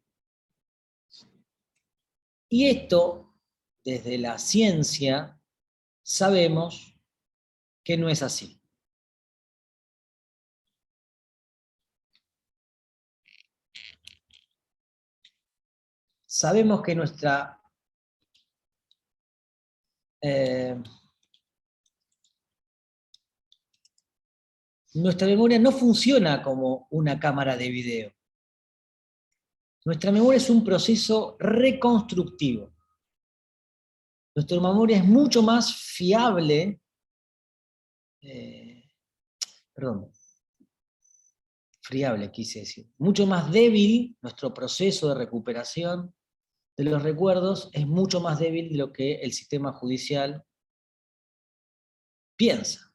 Y esto, desde la ciencia, sabemos que no es así. Sabemos que nuestra memoria no funciona como una cámara de video. Nuestra memoria es un proceso reconstructivo. Nuestra memoria es mucho más fiable, friable quise decir, mucho más débil. Nuestro proceso de recuperación de los recuerdos es mucho más débil de lo que el sistema judicial piensa.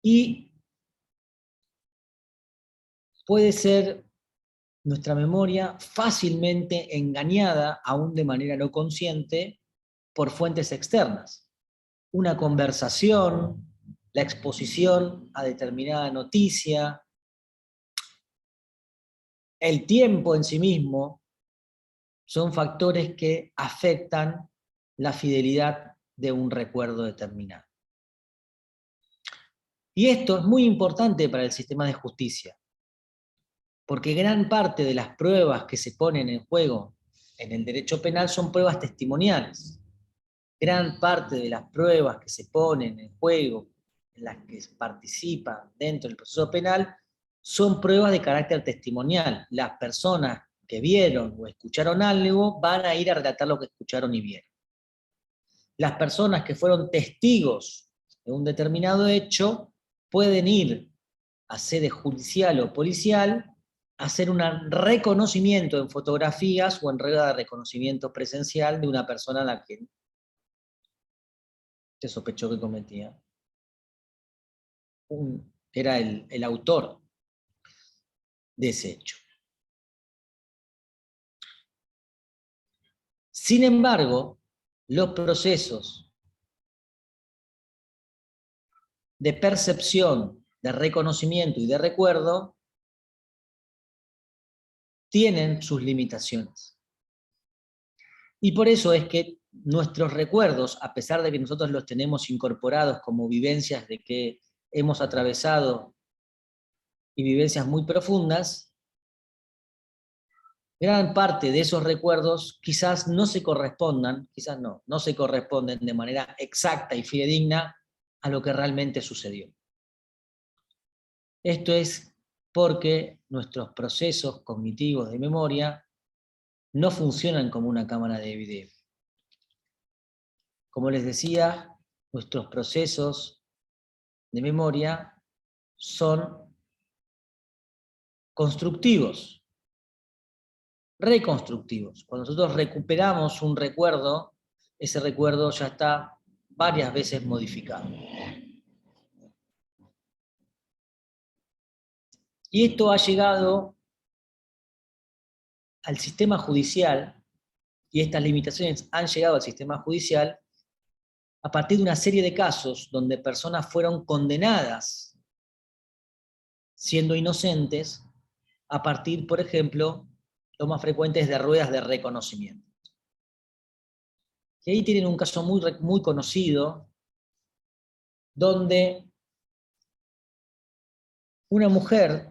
Y puede ser nuestra memoria fácilmente engañada, aún de manera no consciente, por fuentes externas. Una conversación, la exposición a determinada noticia, el tiempo en sí mismo, son factores que afectan la fidelidad de un recuerdo determinado. Y esto es muy importante para el sistema de justicia, porque gran parte de las pruebas que se ponen en juego en el derecho penal son pruebas testimoniales. Gran parte de las pruebas que se ponen en juego, en las que participan dentro del proceso penal, son pruebas de carácter testimonial. Las personas que vieron o escucharon algo van a ir a relatar lo que escucharon y vieron. Las personas que fueron testigos de un determinado hecho pueden ir a sede judicial o policial a hacer un reconocimiento en fotografías o en rueda de reconocimiento presencial de una persona a la que se sospechó que cometía, que era el autor de ese hecho. Sin embargo, los procesos de percepción, de reconocimiento y de recuerdo tienen sus limitaciones. Y por eso es que nuestros recuerdos, a pesar de que nosotros los tenemos incorporados como vivencias de que hemos atravesado y vivencias muy profundas, gran parte de esos recuerdos quizás no se correspondan, quizás no se corresponden de manera exacta y fidedigna a lo que realmente sucedió. Esto es porque nuestros procesos cognitivos de memoria no funcionan como una cámara de video. Como les decía, nuestros procesos de memoria son constructivos, reconstructivos. Cuando nosotros recuperamos un recuerdo, ese recuerdo ya está varias veces modificado. Y esto ha llegado al sistema judicial, y estas limitaciones han llegado al sistema judicial a partir de una serie de casos donde personas fueron condenadas siendo inocentes a partir, por ejemplo, lo más frecuente es de ruedas de reconocimiento. Y ahí tienen un caso muy conocido donde una mujer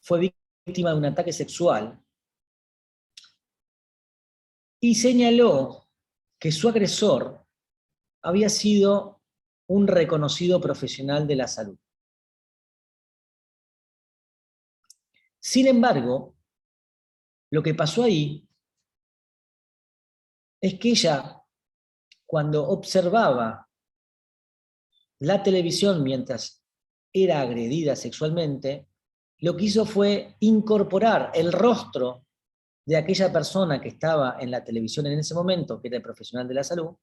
fue víctima de un ataque sexual y señaló que su agresor había sido un reconocido profesional de la salud. Sin embargo, lo que pasó ahí es que ella, cuando observaba la televisión mientras era agredida sexualmente, lo que hizo fue incorporar el rostro de aquella persona que estaba en la televisión en ese momento, que era el profesional de la salud,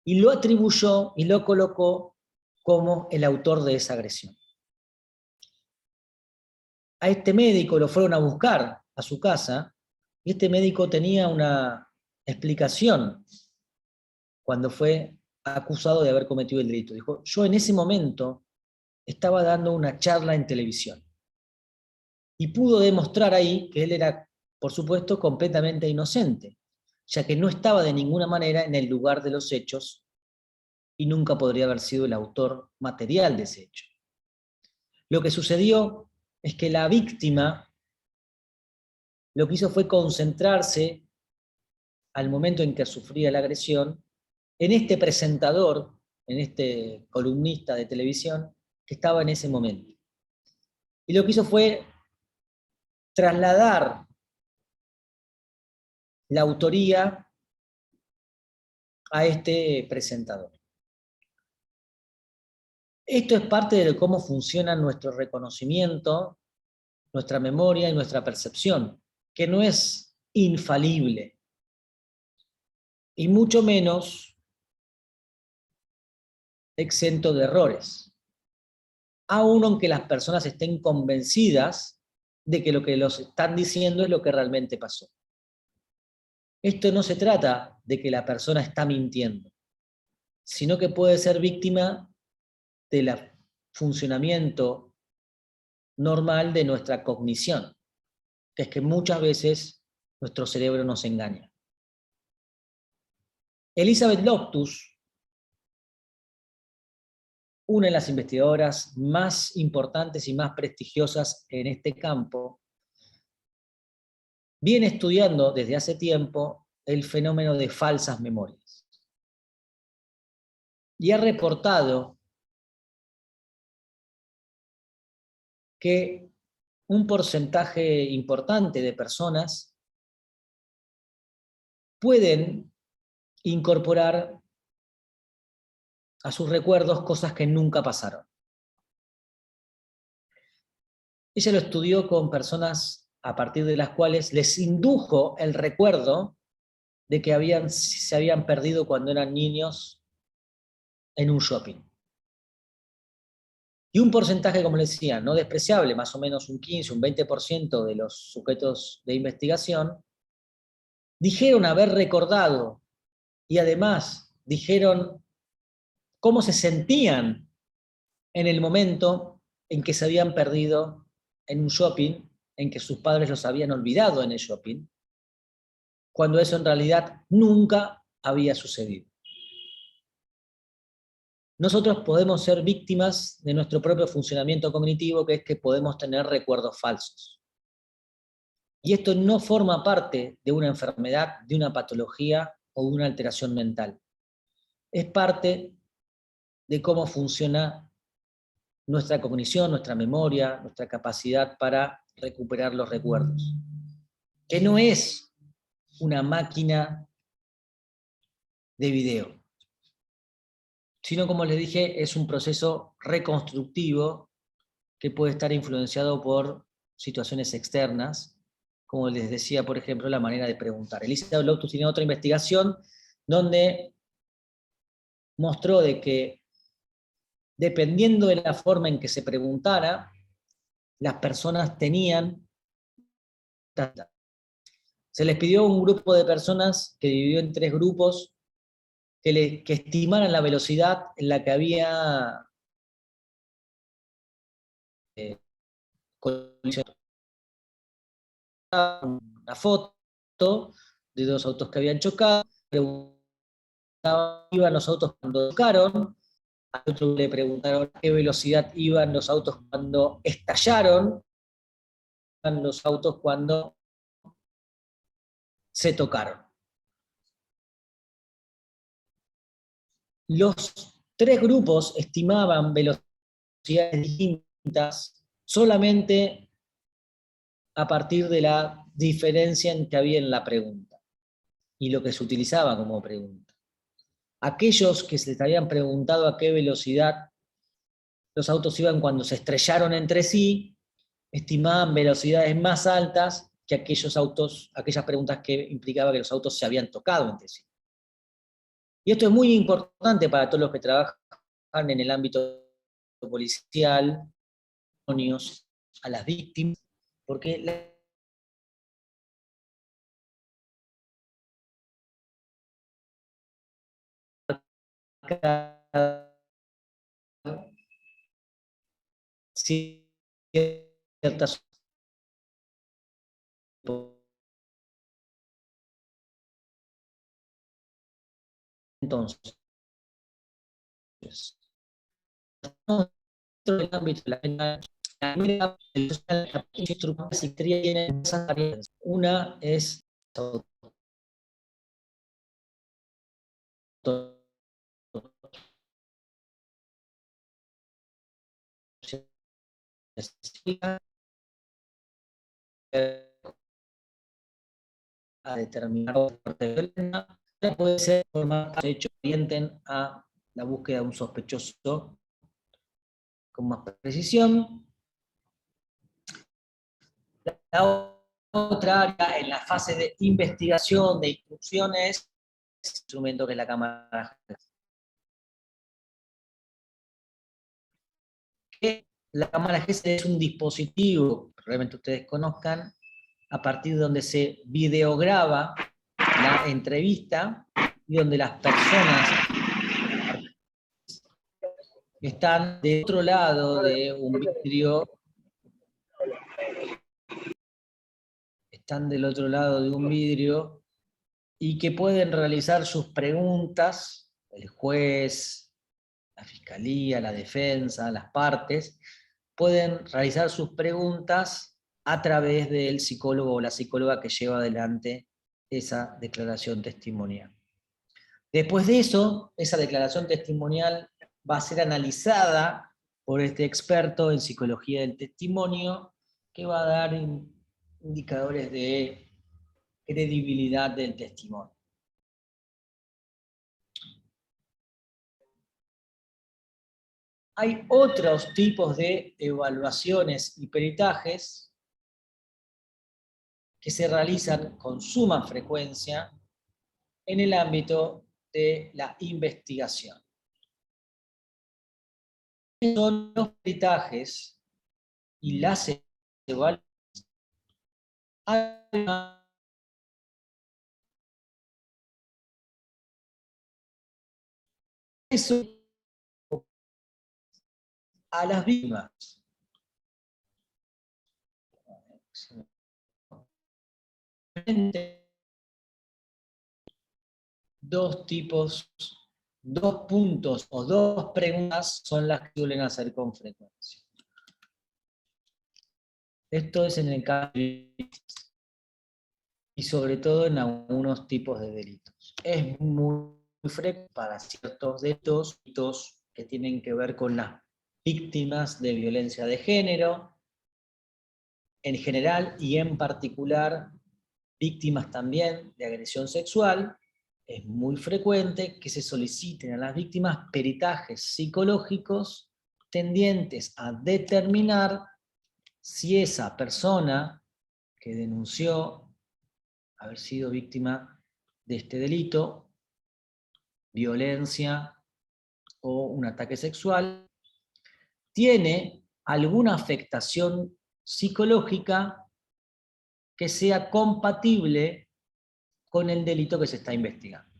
y lo atribuyó y lo colocó como el autor de esa agresión. A este médico lo fueron a buscar a su casa, y este médico tenía una explicación cuando fue acusado de haber cometido el delito. Dijo, yo en ese momento estaba dando una charla en televisión, y pudo demostrar ahí que él era, por supuesto, completamente inocente, ya que no estaba de ninguna manera en el lugar de los hechos y nunca podría haber sido el autor material de ese hecho. Lo que sucedió es que la víctima lo que hizo fue concentrarse, al momento en que sufría la agresión, en este presentador, en este columnista de televisión que estaba en ese momento. Y lo que hizo fue trasladar la autoría a este presentador. Esto es parte de cómo funciona nuestro reconocimiento, nuestra memoria y nuestra percepción, que no es infalible, y mucho menos exento de errores, aun aunque las personas estén convencidas de que lo que los están diciendo es lo que realmente pasó. Esto no se trata de que la persona está mintiendo, sino que puede ser víctima del funcionamiento normal de nuestra cognición, que es que muchas veces nuestro cerebro nos engaña. Elizabeth Loftus, una de las investigadoras más importantes y más prestigiosas en este campo, viene estudiando desde hace tiempo el fenómeno de falsas memorias. Y ha reportado que un porcentaje importante de personas pueden incorporar a sus recuerdos cosas que nunca pasaron. Ella lo estudió con personas a partir de las cuales les indujo el recuerdo de que se habían perdido cuando eran niños en un shopping. Y un porcentaje, como les decía, no despreciable, más o menos un 15, un 20% de los sujetos de investigación, dijeron haber recordado y además dijeron cómo se sentían en el momento en que se habían perdido en un shopping, en que sus padres los habían olvidado en el shopping, cuando eso en realidad nunca había sucedido. Nosotros podemos ser víctimas de nuestro propio funcionamiento cognitivo, que es que podemos tener recuerdos falsos. Y esto no forma parte de una enfermedad, de una patología o de una alteración mental. Es parte de cómo funciona nuestra cognición, nuestra memoria, nuestra capacidad para recuperar los recuerdos. Que no es una máquina de video, sino, como les dije, es un proceso reconstructivo que puede estar influenciado por situaciones externas, como les decía, por ejemplo, la manera de preguntar. Elizabeth Loftus tiene otra investigación donde mostró de que, dependiendo de la forma en que se preguntara, las personas tenían... Se les pidió a un grupo de personas que dividió en 3 grupos que estimaran la velocidad en la que había colisionado. Una foto de 2 autos que habían chocado, iban los autos cuando chocaron, a otro le preguntaron a qué velocidad iban los autos cuando estallaron, los autos cuando se tocaron. Los 3 grupos estimaban velocidades distintas solamente a partir de la diferencia que había en la pregunta y lo que se utilizaba como pregunta. Aquellos que se les habían preguntado a qué velocidad los autos iban cuando se estrellaron entre sí, estimaban velocidades más altas que aquellas preguntas que implicaban que los autos se habían tocado entre sí. Y esto es muy importante para todos los que trabajan en el ámbito policial, a las víctimas, porque ciertas... Entonces, dentro del ámbito de la primera tiene esas variantes. Una es a determinar puede ser forma de hecho orienten a la búsqueda de un sospechoso con más precisión. La otra área en la fase de investigación, de instrucciones, es el instrumento que es la cámara. La cámara GES es un dispositivo, probablemente ustedes conozcan, a partir de donde se videograba la entrevista y donde las personas están de otro lado de un vidrio, están del otro lado de un vidrio y que pueden realizar sus preguntas, el juez, la fiscalía, la defensa, las partes, pueden realizar sus preguntas a través del psicólogo o la psicóloga que lleva adelante esa declaración testimonial. Después de eso, esa declaración testimonial va a ser analizada por este experto en psicología del testimonio, que va a dar indicadores de credibilidad del testimonio. Hay otros tipos de evaluaciones y peritajes que se realizan con suma frecuencia en el ámbito de la investigación. Son los peritajes y las evaluaciones eso a las víctimas. Dos puntos o dos preguntas son las que suelen hacer con frecuencia. Esto es en el caso de delitos, y sobre todo en algunos tipos de delitos. Es muy frecuente para ciertos delitos que tienen que ver con las víctimas de violencia de género, en general y en particular, víctimas también de agresión sexual. Es muy frecuente que se soliciten a las víctimas peritajes psicológicos tendientes a determinar si esa persona que denunció haber sido víctima de este delito, violencia o un ataque sexual, tiene alguna afectación psicológica que sea compatible con el delito que se está investigando.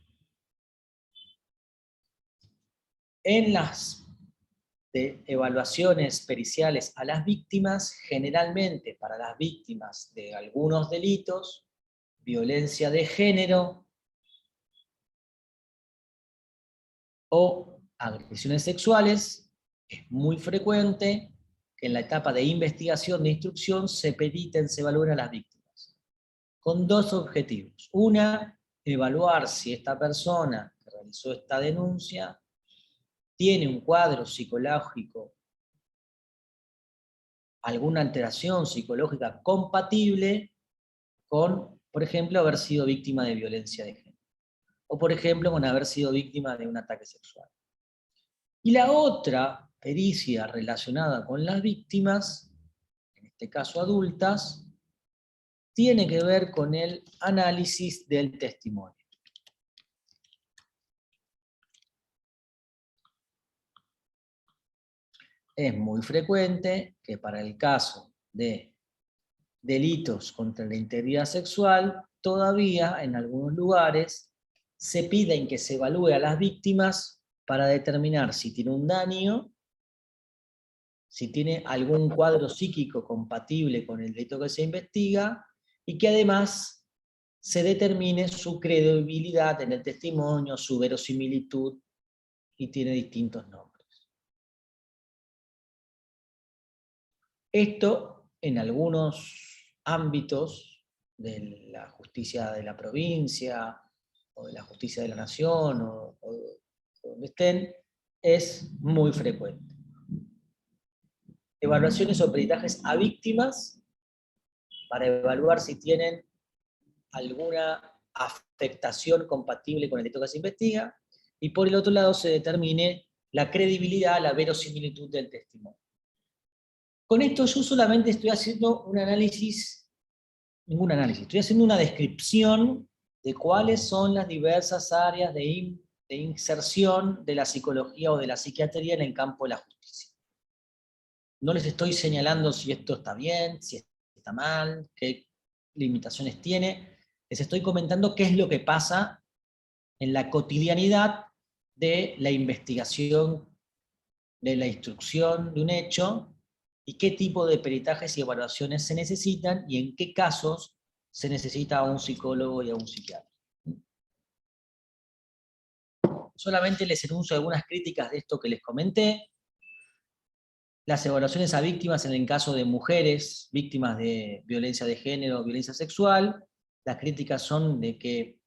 En las evaluaciones periciales a las víctimas, generalmente para las víctimas de algunos delitos, violencia de género o agresiones sexuales, es muy frecuente que en la etapa de investigación de instrucción se periten, se evalúen a las víctimas, con dos objetivos. Una, evaluar si esta persona que realizó esta denuncia tiene un cuadro psicológico, alguna alteración psicológica compatible con, por ejemplo, haber sido víctima de violencia de género, o por ejemplo, con haber sido víctima de un ataque sexual. Y la otra pericia relacionada con las víctimas, en este caso adultas, tiene que ver con el análisis del testimonio. Es muy frecuente que para el caso de delitos contra la integridad sexual, todavía en algunos lugares se piden que se evalúe a las víctimas para determinar si tiene un daño, si tiene algún cuadro psíquico compatible con el delito que se investiga, y que además se determine su credibilidad en el testimonio, su verosimilitud, y tiene distintos nombres. Esto en algunos ámbitos de la justicia de la provincia, o de la justicia de la nación, o donde estén, es muy frecuente. Evaluaciones o peritajes a víctimas para evaluar si tienen alguna afectación compatible con el delito que se investiga, y por el otro lado se determine la credibilidad, la verosimilitud del testimonio. Con esto yo solamente estoy haciendo un análisis, ningún análisis, estoy haciendo una descripción de cuáles son las diversas áreas de inserción de la psicología o de la psiquiatría en el campo de la justicia. No les estoy señalando si esto está bien, si está mal, qué limitaciones tiene. Les estoy comentando qué es lo que pasa en la cotidianidad de la investigación, de la instrucción de un hecho, y qué tipo de peritajes y evaluaciones se necesitan, y en qué casos se necesita a un psicólogo y a un psiquiatra. Solamente les enuncio algunas críticas de esto que les comenté. Las evaluaciones a víctimas en el caso de mujeres, víctimas de violencia de género, violencia sexual, las críticas son de que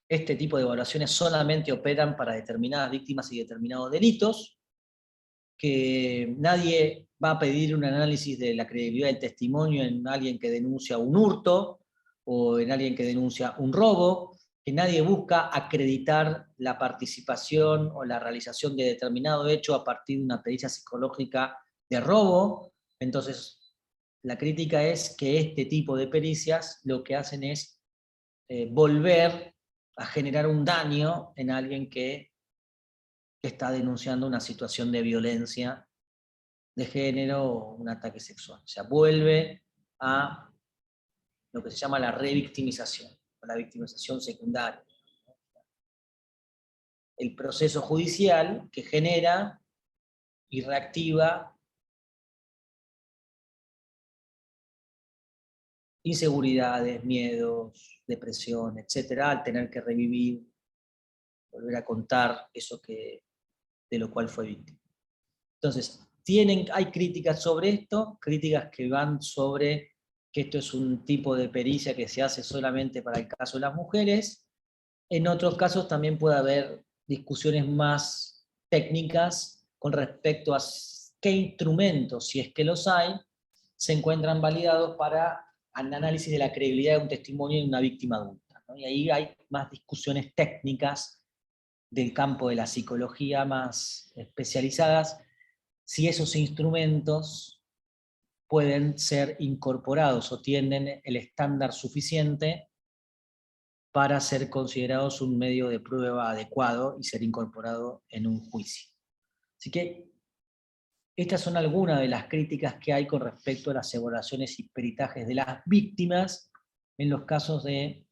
este tipo de evaluaciones solamente operan para determinadas víctimas y determinados delitos, que nadie va a pedir un análisis de la credibilidad del testimonio en alguien que denuncia un hurto, o en alguien que denuncia un robo, que nadie busca acreditar la participación o la realización de determinado hecho a partir de una pericia psicológica de robo. Entonces, la crítica es que este tipo de pericias lo que hacen es volver a generar un daño en alguien que está denunciando una situación de violencia de género o un ataque sexual. O sea, vuelve a lo que se llama la revictimización, o la victimización secundaria. el proceso judicial que genera y reactiva inseguridades, miedos, depresión, etcétera, al tener que revivir, volver a contar eso de lo cual fue víctima. Entonces, hay críticas sobre esto, críticas que van sobre que esto es un tipo de pericia que se hace solamente para el caso de las mujeres. En otros casos también puede haber discusiones más técnicas con respecto a qué instrumentos, si es que los hay, se encuentran validados para el análisis de la credibilidad de un testimonio de una víctima adulta, ¿no? Y ahí hay más discusiones técnicas del campo de la psicología más especializadas, si esos instrumentos pueden ser incorporados o tienen el estándar suficiente para ser considerados un medio de prueba adecuado y ser incorporado en un juicio. Así que estas son algunas de las críticas que hay con respecto a las evaluaciones y peritajes de las víctimas en los casos de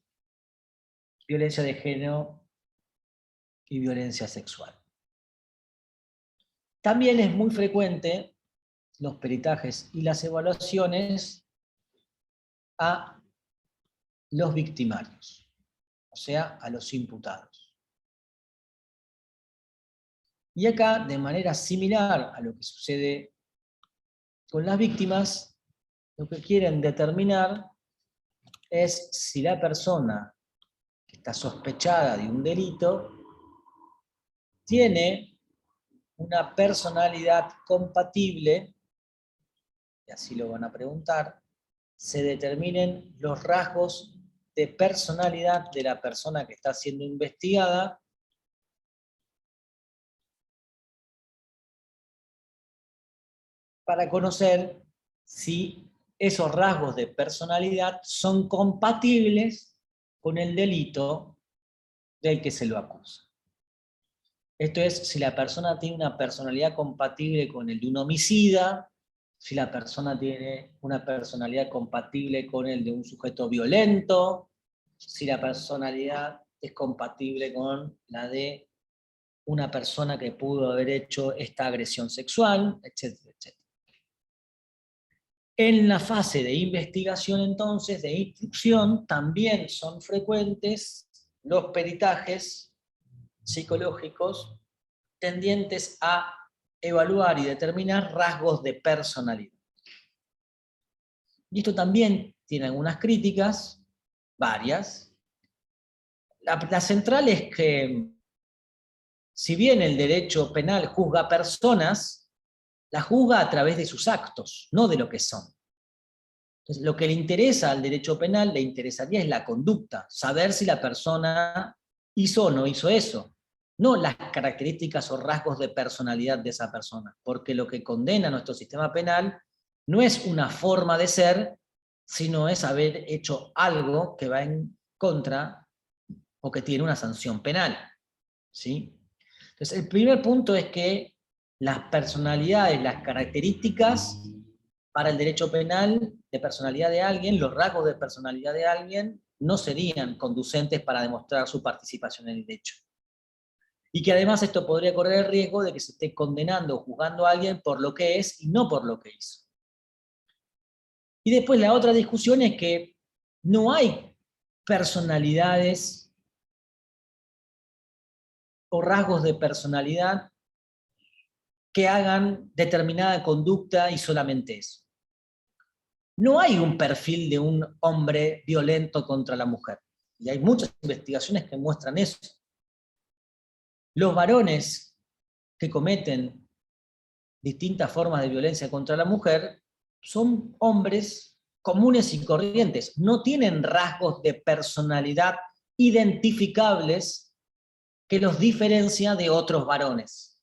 violencia de género y violencia sexual. También es muy frecuente los peritajes y las evaluaciones a los victimarios, o sea, a los imputados. Y acá, de manera similar a lo que sucede con las víctimas, lo que quieren determinar es si la persona que está sospechada de un delito tiene una personalidad compatible, y así lo van a preguntar, se determinen los rasgos de personalidad de la persona que está siendo investigada para conocer si esos rasgos de personalidad son compatibles con el delito del que se lo acusa. Esto es, si la persona tiene una personalidad compatible con el de un homicida, si la persona tiene una personalidad compatible con el de un sujeto violento, si la personalidad es compatible con la de una persona que pudo haber hecho esta agresión sexual, etcétera, etcétera. En la fase de investigación, entonces, de instrucción, también son frecuentes los peritajes psicológicos tendientes a evaluar y determinar rasgos de personalidad. Y esto también tiene algunas críticas, varias. La central es que, si bien el derecho penal juzga personas, la juzga a través de sus actos, no de lo que son. Entonces, lo que le interesa al derecho penal, le interesaría es la conducta, saber si la persona hizo o no hizo eso, no las características o rasgos de personalidad de esa persona, porque lo que condena nuestro sistema penal no es una forma de ser, sino es haber hecho algo que va en contra o que tiene una sanción penal, ¿sí? Entonces, el primer punto es que las personalidades, las características para el derecho penal de personalidad de alguien, los rasgos de personalidad de alguien, no serían conducentes para demostrar su participación en el hecho. Y que además esto podría correr el riesgo de que se esté condenando o juzgando a alguien por lo que es y no por lo que hizo. Y después la otra discusión es que no hay personalidades o rasgos de personalidad que hagan determinada conducta y solamente eso. No hay un perfil de un hombre violento contra la mujer. Y hay muchas investigaciones que muestran eso. Los varones que cometen distintas formas de violencia contra la mujer son hombres comunes y corrientes. No tienen rasgos de personalidad identificables que los diferencia de otros varones.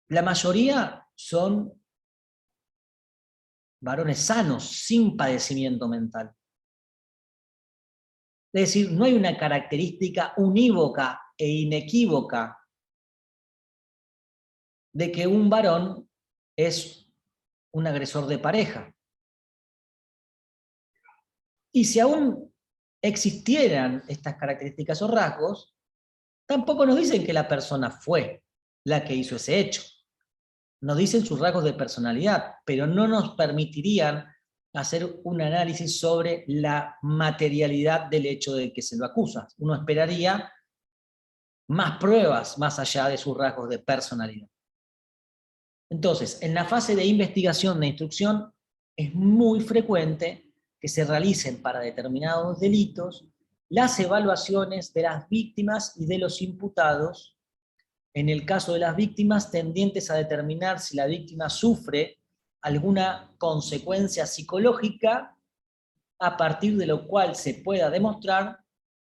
La mayoría son varones sanos, sin padecimiento mental. Es decir, no hay una característica unívoca e inequívoca de que un varón es un agresor de pareja. Y si aún existieran estas características o rasgos, Tampoco nos dicen que la persona fue la que hizo ese hecho. Nos dicen sus rasgos de personalidad, pero no nos permitirían hacer un análisis sobre la materialidad del hecho del que se lo acusa. Uno esperaría más pruebas más allá de sus rasgos de personalidad. Entonces, en la fase de investigación de instrucción es muy frecuente que se realicen para determinados delitos las evaluaciones de las víctimas y de los imputados, en el caso de las víctimas tendientes a determinar si la víctima sufre alguna consecuencia psicológica a partir de lo cual se pueda demostrar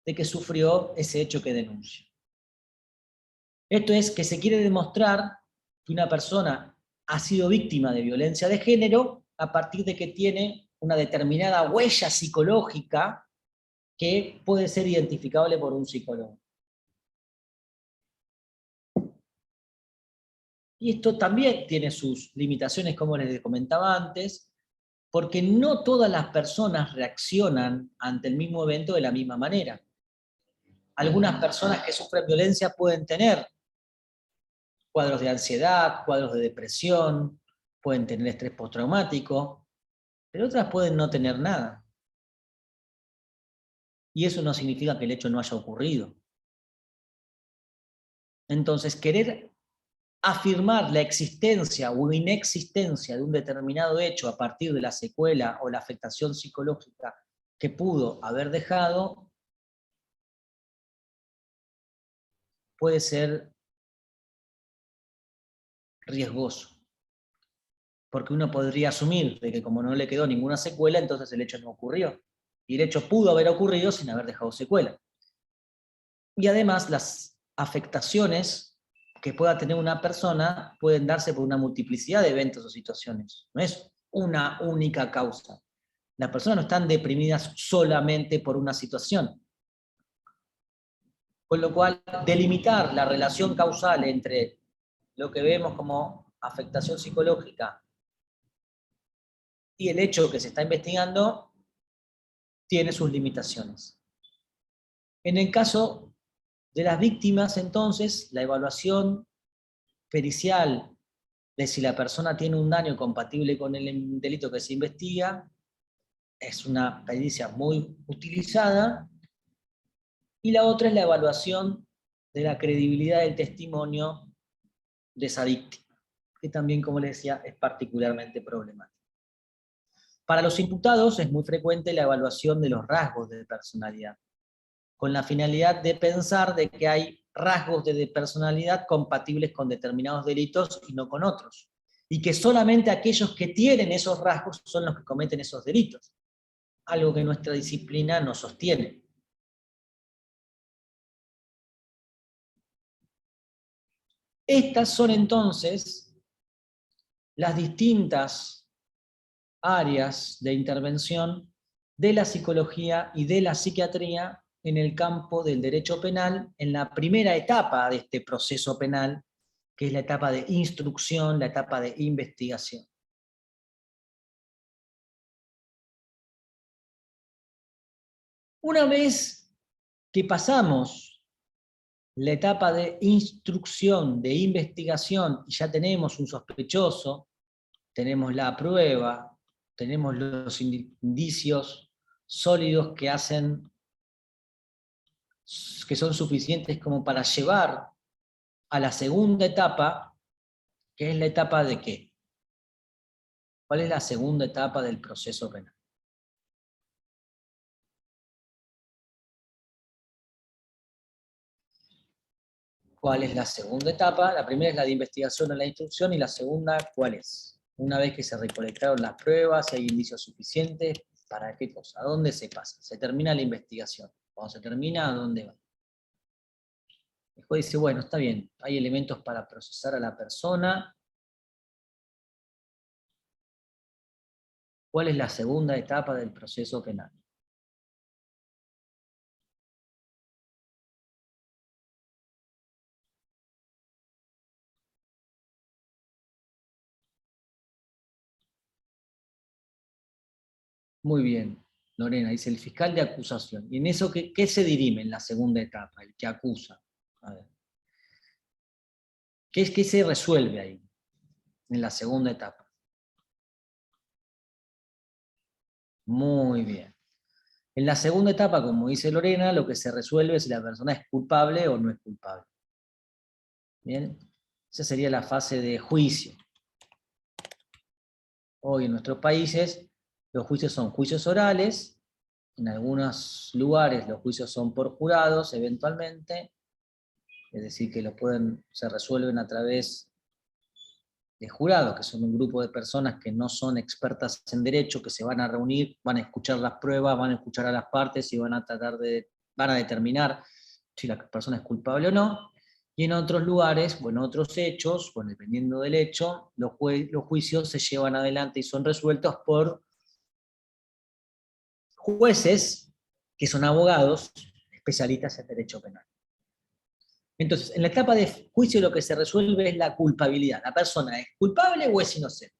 de que sufrió ese hecho que denuncia. Esto es que se quiere demostrar que una persona ha sido víctima de violencia de género a partir de que tiene una determinada huella psicológica que puede ser identificable por un psicólogo. Y esto también tiene sus limitaciones, como les comentaba antes, porque no todas las personas reaccionan ante el mismo evento de la misma manera. Algunas personas que sufren violencia pueden tener cuadros de ansiedad, cuadros de depresión, pueden tener estrés postraumático, pero otras pueden no tener nada. Y eso no significa que el hecho no haya ocurrido. Entonces, querer afirmar la existencia o inexistencia de un determinado hecho a partir de la secuela o la afectación psicológica que pudo haber dejado, puede ser riesgoso. Porque uno podría asumir de que como no le quedó ninguna secuela, entonces el hecho no ocurrió. Y el hecho pudo haber ocurrido sin haber dejado secuela. Y además las afectaciones que pueda tener una persona pueden darse por una multiplicidad de eventos o situaciones. No es una única causa. Las personas no están deprimidas solamente por una situación. Con lo cual, delimitar la relación causal entre lo que vemos como afectación psicológica y el hecho que se está investigando tiene sus limitaciones. En el caso de las víctimas, entonces, la evaluación pericial de si la persona tiene un daño compatible con el delito que se investiga es una pericia muy utilizada, y la otra es la evaluación de la credibilidad del testimonio de esa víctima, que también, como les decía, es particularmente problemática. Para los imputados es muy frecuente la evaluación de los rasgos de personalidad, con la finalidad de pensar de que hay rasgos de personalidad compatibles con determinados delitos y no con otros, y que solamente aquellos que tienen esos rasgos son los que cometen esos delitos, algo que nuestra disciplina no sostiene. Estas son entonces las distintas áreas de intervención de la psicología y de la psiquiatría en el campo del derecho penal, en la primera etapa de este proceso penal, que es la etapa de instrucción, la etapa de investigación. Una vez que pasamos la etapa de instrucción, de investigación, y ya tenemos un sospechoso, tenemos la prueba, tenemos los indicios sólidos que son suficientes como para llevar a la segunda etapa, que es la etapa de ¿qué? ¿Cuál es la segunda etapa del proceso penal? ¿Cuál es la segunda etapa? La primera es la de investigación o la instrucción, y la segunda, ¿cuál es? Una vez que se recolectaron las pruebas, si hay indicios suficientes, ¿para qué cosa? ¿A dónde se pasa? Se termina la investigación. Cuando se termina, ¿a dónde va? El juez dice, bueno, está bien, hay elementos para procesar a la persona. ¿Cuál es la segunda etapa del proceso penal? Muy bien, Lorena, dice el fiscal de acusación. ¿Y en eso qué se dirime en la segunda etapa? El que acusa. A ver. ¿Qué se resuelve ahí, en la segunda etapa? Muy bien. En la segunda etapa, como dice Lorena, lo que se resuelve es si la persona es culpable o no es culpable. Bien, esa sería la fase de juicio. Hoy en nuestros países los juicios son juicios orales, en algunos lugares los juicios son por jurados eventualmente, es decir, que se resuelven a través de jurados, que son un grupo de personas que no son expertas en derecho, que se van a reunir, van a escuchar las pruebas, van a escuchar a las partes y van a determinar si la persona es culpable o no. Y en otros lugares, o en otros hechos, bueno, dependiendo del hecho, los juicios se llevan adelante y son resueltos por jueces que son abogados especialistas en derecho penal. Entonces, en la etapa de juicio lo que se resuelve es la culpabilidad. ¿La persona es culpable o es inocente?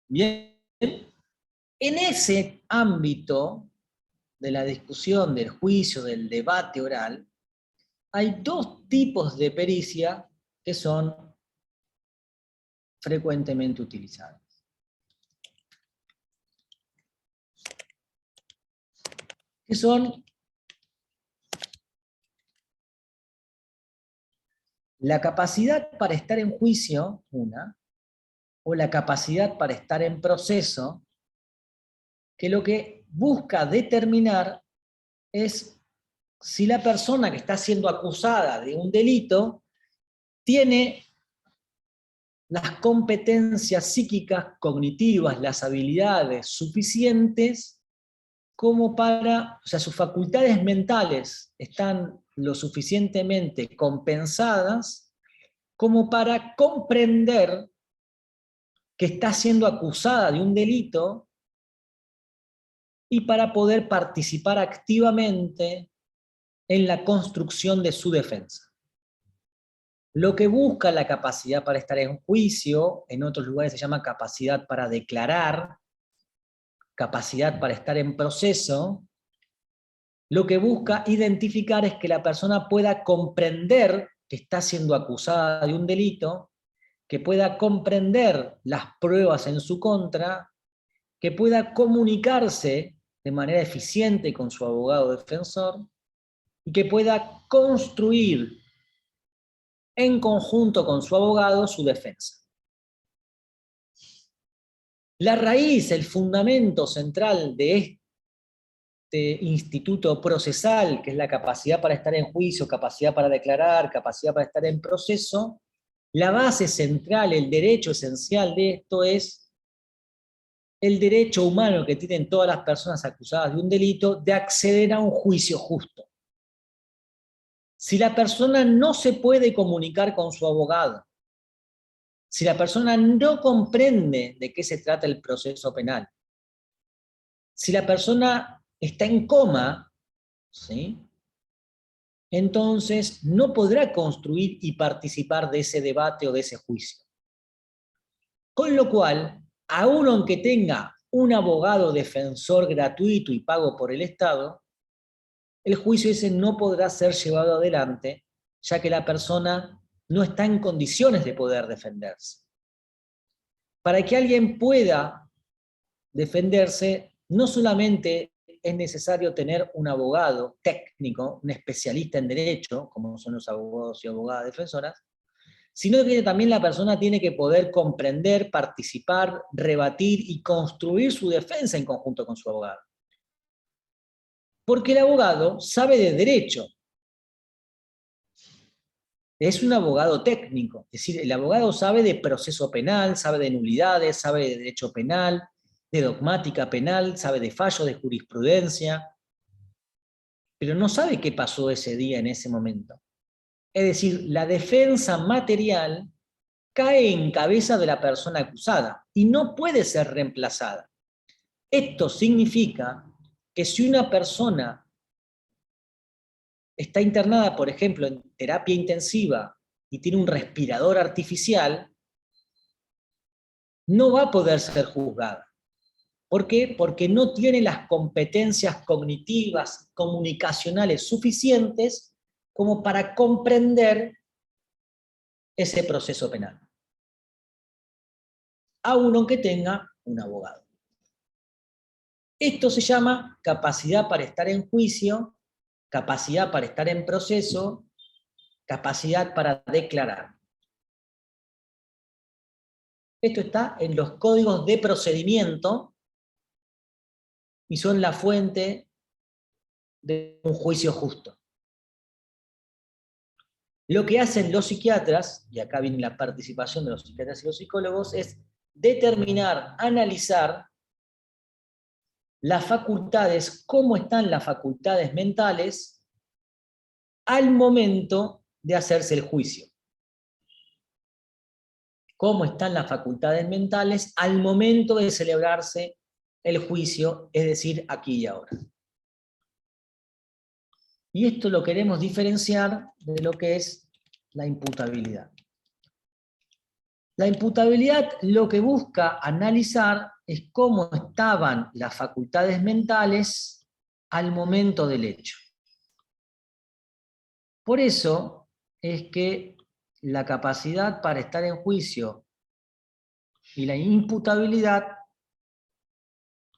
Bien. En ese ámbito de la discusión, del juicio, del debate oral, hay dos tipos de pericia que son frecuentemente utilizadas. Que son la capacidad para estar en juicio, una, o la capacidad para estar en proceso, que lo que busca determinar es si la persona que está siendo acusada de un delito tiene las competencias psíquicas, cognitivas, las habilidades suficientes como para, o sea, sus facultades mentales están lo suficientemente compensadas como para comprender que está siendo acusada de un delito y para poder participar activamente en la construcción de su defensa. Lo que busca la capacidad para estar en juicio, en otros lugares se llama capacidad para declarar, capacidad para estar en proceso, lo que busca identificar es que la persona pueda comprender que está siendo acusada de un delito, que pueda comprender las pruebas en su contra, que pueda comunicarse de manera eficiente con su abogado defensor y que pueda construir en conjunto con su abogado su defensa. La raíz, el fundamento central de este instituto procesal, que es la capacidad para estar en juicio, capacidad para declarar, capacidad para estar en proceso, la base central, el derecho esencial de esto es el derecho humano que tienen todas las personas acusadas de un delito de acceder a un juicio justo. Si la persona no se puede comunicar con su abogado, si la persona no comprende de qué se trata el proceso penal, si la persona está en coma, ¿sí?, entonces no podrá construir y participar de ese debate o de ese juicio. Con lo cual, aun aunque tenga un abogado defensor gratuito y pago por el Estado, el juicio ese no podrá ser llevado adelante, ya que la persona no está en condiciones de poder defenderse. Para que alguien pueda defenderse, no solamente es necesario tener un abogado técnico, un especialista en derecho, como son los abogados y abogadas defensoras, sino que también la persona tiene que poder comprender, participar, rebatir y construir su defensa en conjunto con su abogado. Porque el abogado sabe de derecho. Es un abogado técnico, es decir, el abogado sabe de proceso penal, sabe de nulidades, sabe de derecho penal, de dogmática penal, sabe de fallos de jurisprudencia, pero no sabe qué pasó ese día en ese momento. Es decir, la defensa material cae en cabeza de la persona acusada y no puede ser reemplazada. Esto significa que si una persona está internada, por ejemplo, en terapia intensiva y tiene un respirador artificial, no va a poder ser juzgada. ¿Por qué? Porque no tiene las competencias cognitivas, comunicacionales suficientes como para comprender ese proceso penal, aun aunque tenga un abogado. Esto se llama capacidad para estar en juicio, capacidad para estar en proceso, capacidad para declarar. Esto está en los códigos de procedimiento y son la fuente de un juicio justo. Lo que hacen los psiquiatras, y acá viene la participación de los psiquiatras y los psicólogos, es determinar, analizar las facultades, cómo están las facultades mentales al momento de hacerse el juicio. Cómo están las facultades mentales al momento de celebrarse el juicio, es decir, aquí y ahora. Y esto lo queremos diferenciar de lo que es la imputabilidad. La imputabilidad lo que busca analizar es cómo estaban las facultades mentales al momento del hecho. Por eso es que la capacidad para estar en juicio y la imputabilidad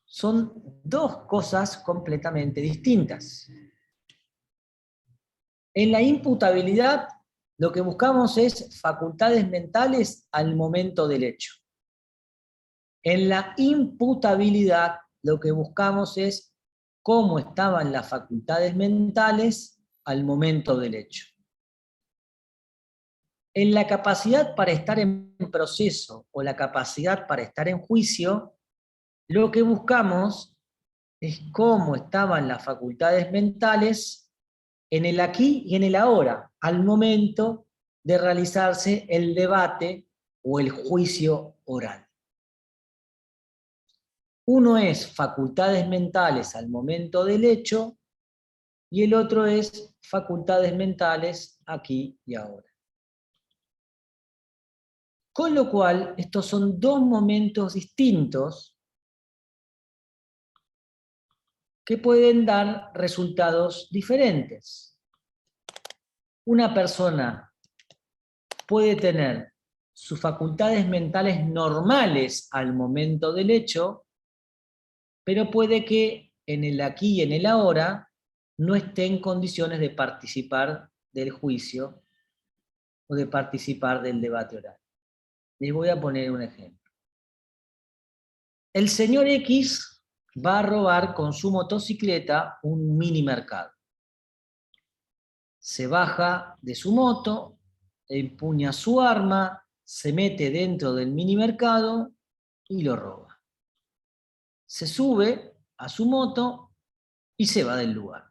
son dos cosas completamente distintas. En la imputabilidad lo que buscamos es facultades mentales al momento del hecho. En la imputabilidad lo que buscamos es cómo estaban las facultades mentales al momento del hecho. En la capacidad para estar en proceso o la capacidad para estar en juicio, lo que buscamos es cómo estaban las facultades mentales en el aquí y en el ahora, al momento de realizarse el debate o el juicio oral. Uno es facultades mentales al momento del hecho y el otro es facultades mentales aquí y ahora. Con lo cual, estos son dos momentos distintos que pueden dar resultados diferentes. Una persona puede tener sus facultades mentales normales al momento del hecho, pero puede que en el aquí y en el ahora no esté en condiciones de participar del juicio o de participar del debate oral. Les voy a poner un ejemplo. El señor X va a robar con su motocicleta un mini mercado. Se baja de su moto, empuña su arma, se mete dentro del mini mercado y lo roba. Se sube a su moto y se va del lugar.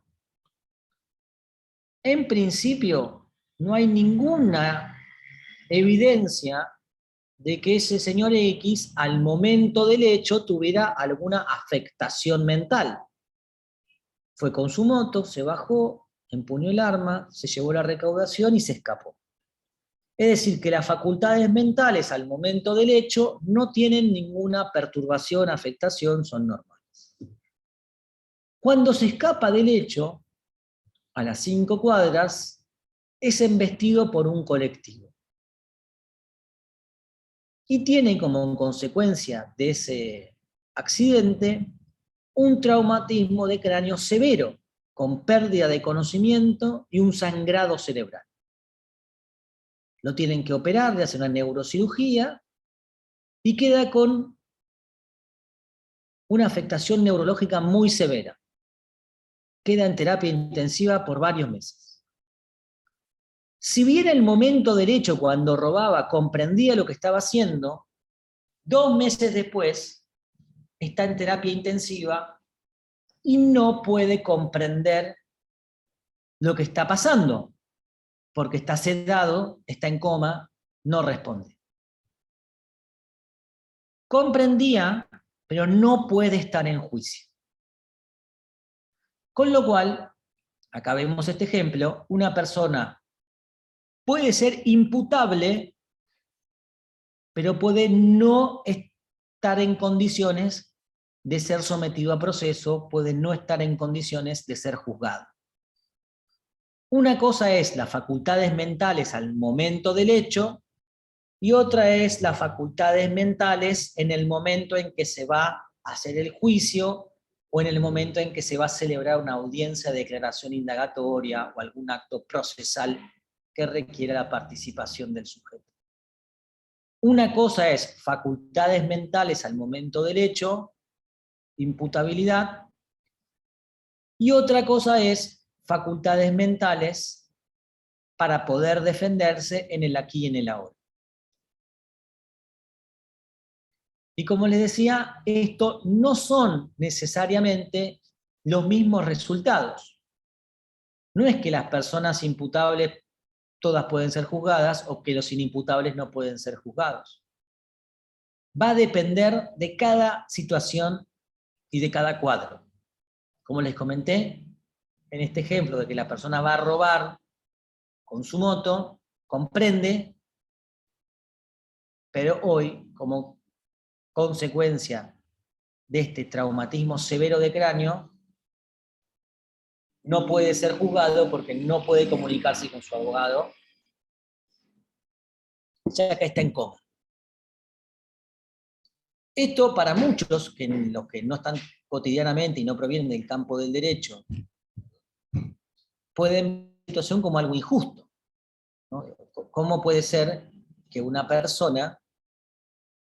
En principio, no hay ninguna evidencia de que ese señor X al momento del hecho tuviera alguna afectación mental. Fue con su moto, se bajó, empuñó el arma, se llevó la recaudación y se escapó. Es decir, que las facultades mentales al momento del hecho no tienen ninguna perturbación, afectación, son normales. Cuando se escapa del hecho, a las 5 cuadras, es embestido por un colectivo. Y tiene como consecuencia de ese accidente un traumatismo de cráneo severo, con pérdida de conocimiento y un sangrado cerebral. Lo tienen que operar, le hacen una neurocirugía y queda con una afectación neurológica muy severa. Queda en terapia intensiva por varios meses. Si bien el momento del hecho, cuando robaba, comprendía lo que estaba haciendo, 2 meses después está en terapia intensiva y no puede comprender lo que está pasando, porque está sedado, está en coma, no responde. Comprendía, pero no puede estar en juicio. Con lo cual, acá vemos este ejemplo, una persona puede ser imputable, pero puede no estar en condiciones de ser sometido a proceso, puede no estar en condiciones de ser juzgado. Una cosa es las facultades mentales al momento del hecho, y otra es las facultades mentales en el momento en que se va a hacer el juicio o en el momento en que se va a celebrar una audiencia de declaración indagatoria o algún acto procesal que requiera la participación del sujeto. Una cosa es facultades mentales al momento del hecho, imputabilidad, y otra cosa es facultades mentales para poder defenderse en el aquí y en el ahora. Y como les decía, esto no son necesariamente los mismos resultados. No es que las personas imputables todas pueden ser juzgadas o que los inimputables no pueden ser juzgados. Va a depender de cada situación y de cada cuadro. Como les comenté, en este ejemplo de que la persona va a robar con su moto, comprende, pero hoy, como consecuencia de este traumatismo severo de cráneo, no puede ser juzgado porque no puede comunicarse con su abogado, ya que está en coma. Esto para muchos, que los que no están cotidianamente y no provienen del campo del derecho, pueden ver la situación como algo injusto, ¿no? ¿Cómo puede ser que una persona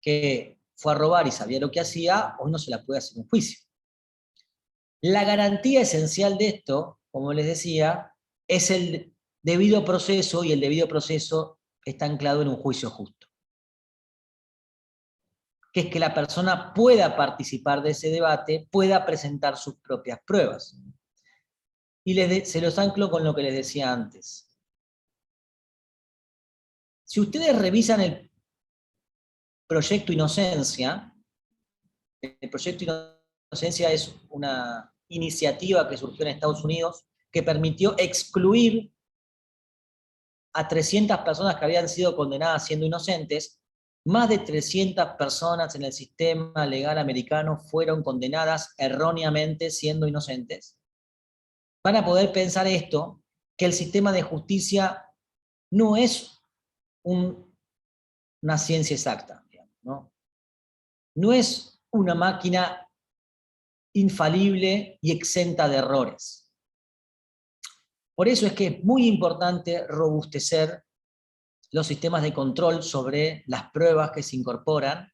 que fue a robar y sabía lo que hacía, hoy no se la puede hacer un juicio? La garantía esencial de esto, como les decía, es el debido proceso, y el debido proceso está anclado en un juicio justo. Que es que la persona pueda participar de ese debate, pueda presentar sus propias pruebas. Y se los anclo con lo que les decía antes. Si ustedes revisan el proyecto Inocencia, el proyecto Inocencia es una iniciativa que surgió en Estados Unidos que permitió excluir a 300 personas que habían sido condenadas siendo inocentes. Más de 300 personas en el sistema legal americano fueron condenadas erróneamente siendo inocentes. Van a poder pensar esto, que el sistema de justicia no es una ciencia exacta, ¿no? No es una máquina infalible y exenta de errores. Por eso es que es muy importante robustecer los sistemas de control sobre las pruebas que se incorporan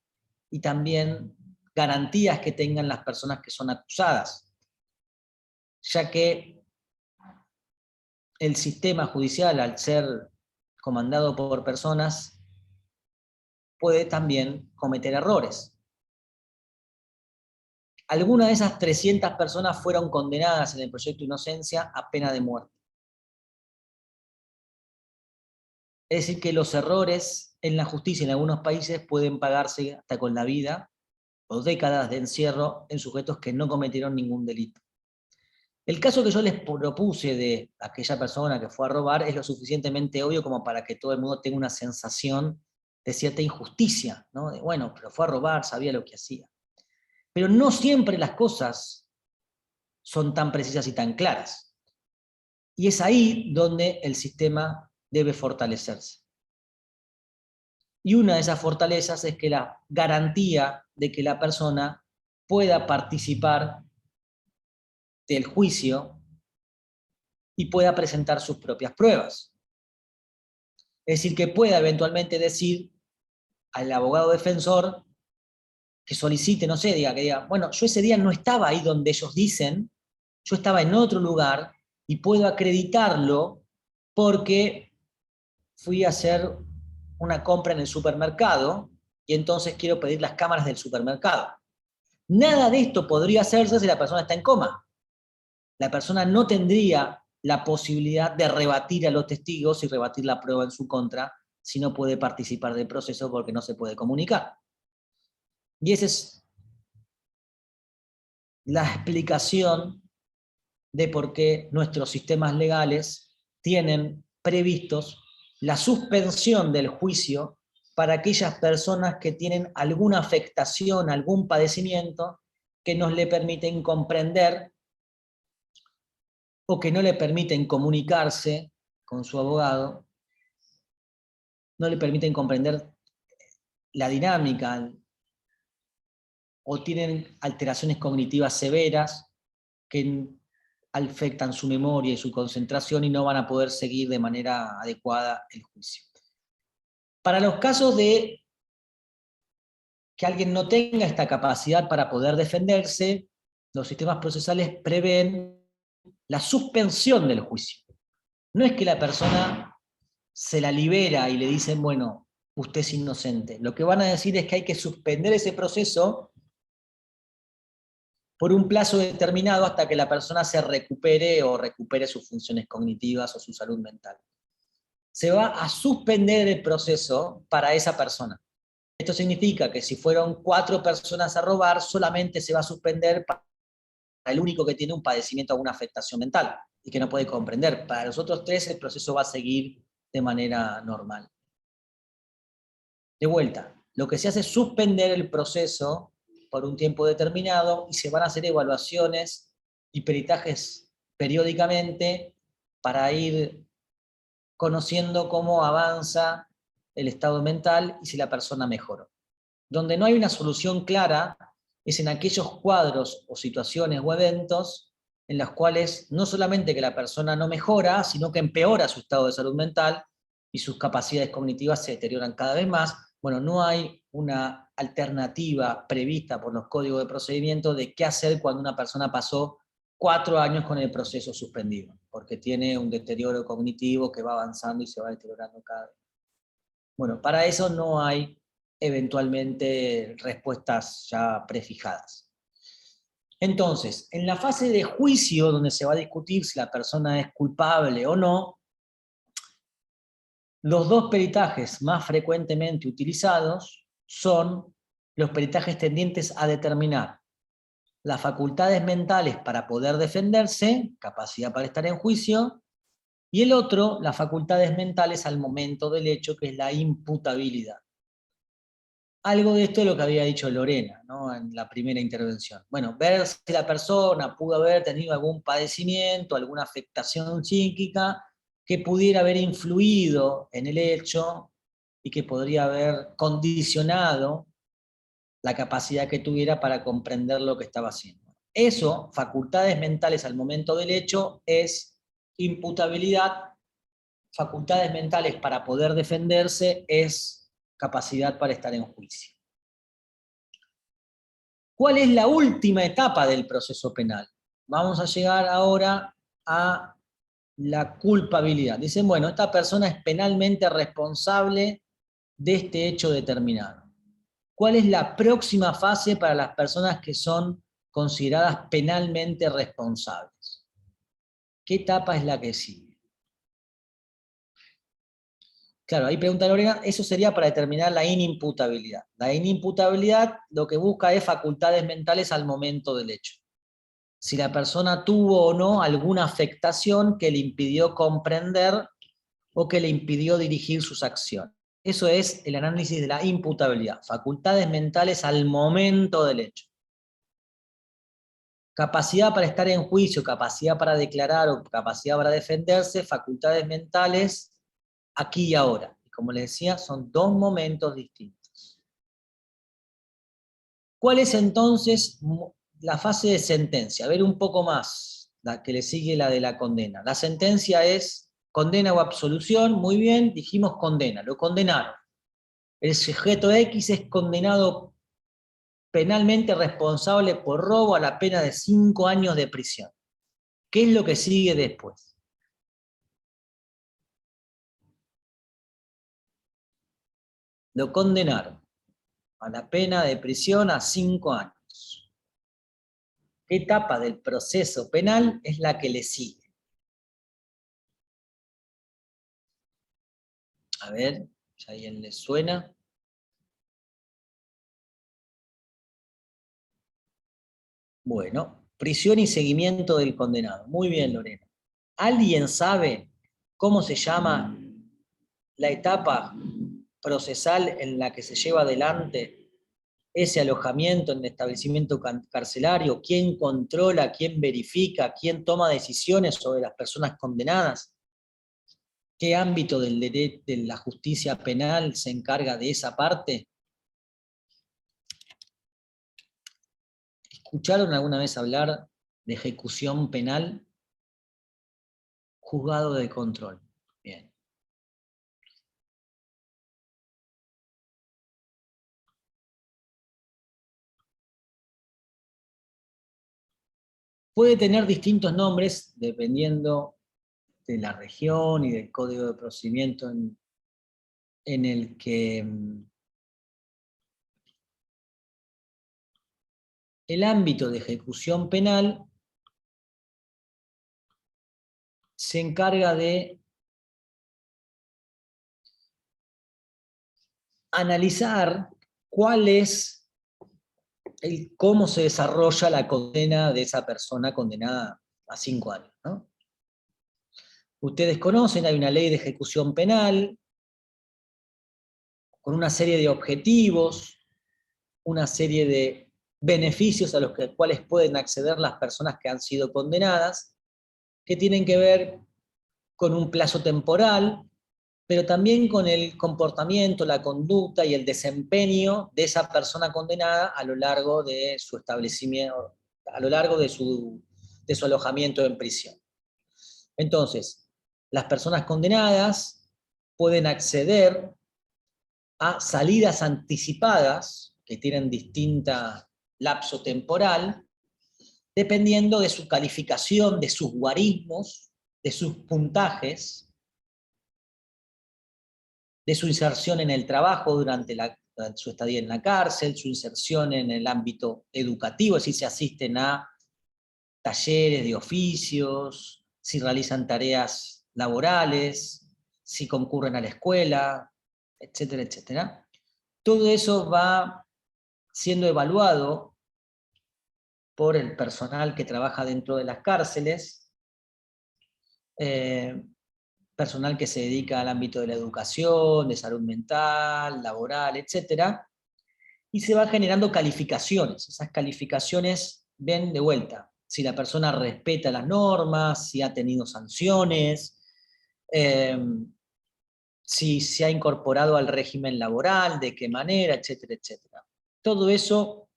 y también garantías que tengan las personas que son acusadas, ya que el sistema judicial, al ser comandado por personas, puede también cometer errores. Algunas de esas 300 personas fueron condenadas en el proyecto Inocencia a pena de muerte. Es decir, que los errores en la justicia en algunos países pueden pagarse hasta con la vida o décadas de encierro en sujetos que no cometieron ningún delito. El caso que yo les propuse de aquella persona que fue a robar es lo suficientemente obvio como para que todo el mundo tenga una sensación de cierta injusticia, ¿no? De, bueno, pero fue a robar, sabía lo que hacía. Pero no siempre las cosas son tan precisas y tan claras. Y es ahí donde el sistema debe fortalecerse. Y una de esas fortalezas es que la garantía de que la persona pueda participar del juicio y pueda presentar sus propias pruebas. Es decir, que pueda eventualmente decir al abogado defensor que solicite, no sé, que diga, bueno, yo ese día no estaba ahí donde ellos dicen, yo estaba en otro lugar y puedo acreditarlo porque fui a hacer una compra en el supermercado y entonces quiero pedir las cámaras del supermercado. Nada de esto podría hacerse si la persona está en coma. La persona no tendría la posibilidad de rebatir a los testigos y rebatir la prueba en su contra si no puede participar del proceso porque no se puede comunicar. Y esa es la explicación de por qué nuestros sistemas legales tienen previstos la suspensión del juicio para aquellas personas que tienen alguna afectación, algún padecimiento que nos le permiten comprender o que no le permiten comunicarse con su abogado, no le permiten comprender la dinámica, o tienen alteraciones cognitivas severas que afectan su memoria y su concentración y no van a poder seguir de manera adecuada el juicio. Para los casos de que alguien no tenga esta capacidad para poder defenderse, los sistemas procesales prevén la suspensión del juicio. No es que la persona se la libera y le dicen, bueno, usted es inocente. Lo que van a decir es que hay que suspender ese proceso por un plazo determinado hasta que la persona se recupere o recupere sus funciones cognitivas o su salud mental. Se va a suspender el proceso para esa persona. Esto significa que si fueron 4 personas a robar, solamente se va a suspender para el único que tiene un padecimiento o una afectación mental y que no puede comprender. Para los otros 3 el proceso va a seguir de manera normal. De vuelta, lo que se hace es suspender el proceso por un tiempo determinado y se van a hacer evaluaciones y peritajes periódicamente para ir conociendo cómo avanza el estado mental y si la persona mejoró. Donde no hay una solución clara es en aquellos cuadros o situaciones o eventos en los cuales no solamente que la persona no mejora, sino que empeora su estado de salud mental y sus capacidades cognitivas se deterioran cada vez más. Bueno, no hay una alternativa prevista por los códigos de procedimiento de qué hacer cuando una persona pasó 4 años con el proceso suspendido, porque tiene un deterioro cognitivo que va avanzando y se va deteriorando cada vez. Bueno, para eso no hay eventualmente respuestas ya prefijadas. Entonces, en la fase de juicio, donde se va a discutir si la persona es culpable o no, los 2 peritajes más frecuentemente utilizados son los peritajes tendientes a determinar las facultades mentales para poder defenderse, capacidad para estar en juicio, y el otro, las facultades mentales al momento del hecho, que es la imputabilidad. Algo de esto es lo que había dicho Lorena, ¿no?, en la primera intervención. Bueno, ver si la persona pudo haber tenido algún padecimiento, alguna afectación psíquica que pudiera haber influido en el hecho y que podría haber condicionado la capacidad que tuviera para comprender lo que estaba haciendo. Eso, facultades mentales al momento del hecho, es imputabilidad. Facultades mentales para poder defenderse es capacidad para estar en juicio. ¿Cuál es la última etapa del proceso penal? Vamos a llegar ahora a la culpabilidad. Dicen, bueno, esta persona es penalmente responsable de este hecho determinado. ¿Cuál es la próxima fase para las personas que son consideradas penalmente responsables? ¿Qué etapa es la que sigue? Claro, ahí pregunta Lorena, eso sería para determinar la inimputabilidad. La inimputabilidad lo que busca es facultades mentales al momento del hecho. Si la persona tuvo o no alguna afectación que le impidió comprender o que le impidió dirigir sus acciones. Eso es el análisis de la imputabilidad, facultades mentales al momento del hecho. Capacidad para estar en juicio, capacidad para declarar o capacidad para defenderse, facultades mentales aquí y ahora. Y como les decía, son 2 momentos distintos. ¿Cuál es entonces la fase de sentencia? A ver un poco más, la que le sigue la de la condena. La sentencia es condena o absolución, muy bien, dijimos condena, lo condenaron. El sujeto X es condenado penalmente responsable por robo a la pena de 5 años de prisión. ¿Qué es lo que sigue después? Lo condenaron a la pena de prisión a 5 años. ¿Qué etapa del proceso penal es la que le sigue? A ver, si a alguien le suena. Bueno, prisión y seguimiento del condenado. Muy bien, Lorena. ¿Alguien sabe cómo se llama la etapa procesal en la que se lleva adelante ese alojamiento en el establecimiento carcelario? ¿Quién controla, quién verifica, quién toma decisiones sobre las personas condenadas? ¿Qué ámbito de la justicia penal se encarga de esa parte? ¿Escucharon alguna vez hablar de ejecución penal? Juzgado de control. Bien. Puede tener distintos nombres dependiendo de la región y del código de procedimiento en el que el ámbito de ejecución penal se encarga de analizar cuál es cómo se desarrolla la condena de esa persona condenada a 5 años, ¿no? Ustedes conocen, hay una ley de ejecución penal con una serie de objetivos, una serie de beneficios a los cuales pueden acceder las personas que han sido condenadas, que tienen que ver con un plazo temporal, pero también con el comportamiento, la conducta y el desempeño de esa persona condenada a lo largo de su establecimiento, a lo largo de su alojamiento en prisión. Entonces, las personas condenadas pueden acceder a salidas anticipadas, que tienen distinta lapso temporal, dependiendo de su calificación, de sus guarismos, de sus puntajes, de su inserción en el trabajo durante su estadía en la cárcel, su inserción en el ámbito educativo, es decir, si asisten a talleres de oficios, si realizan tareas laborales, si concurren a la escuela, etcétera, etcétera. Todo eso va siendo evaluado por el personal que trabaja dentro de las cárceles, personal que se dedica al ámbito de la educación, de salud mental, laboral, etcétera, y se van generando calificaciones. Esas calificaciones ven de vuelta si la persona respeta las normas, si ha tenido sanciones, si se ha incorporado al régimen laboral, de qué manera, etcétera, etcétera. Todo eso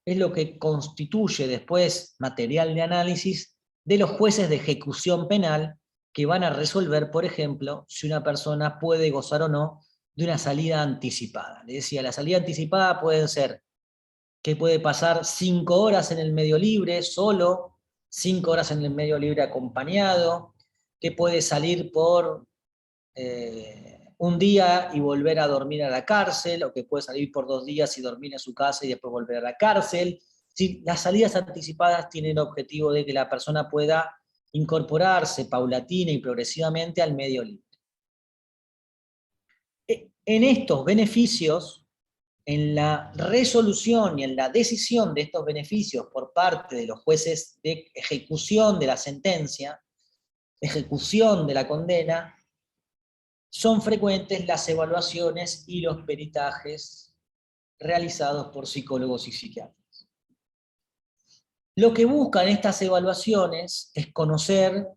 es lo que constituye después material de análisis de los jueces de ejecución penal que van a resolver, por ejemplo, si una persona puede gozar o no de una salida anticipada. Le decía, la salida anticipada puede ser que puede pasar 5 horas en el medio libre solo, 5 horas en el medio libre acompañado, que puede salir por un día y volver a dormir a la cárcel, o que puede salir por 2 días y dormir en su casa y después volver a la cárcel. Sí, las salidas anticipadas tienen el objetivo de que la persona pueda incorporarse paulatina y progresivamente al medio libre. En estos beneficios, en la resolución y en la decisión de estos beneficios por parte de los jueces de ejecución de la sentencia, ejecución de la condena, son frecuentes las evaluaciones y los peritajes realizados por psicólogos y psiquiatras. Lo que buscan estas evaluaciones es conocer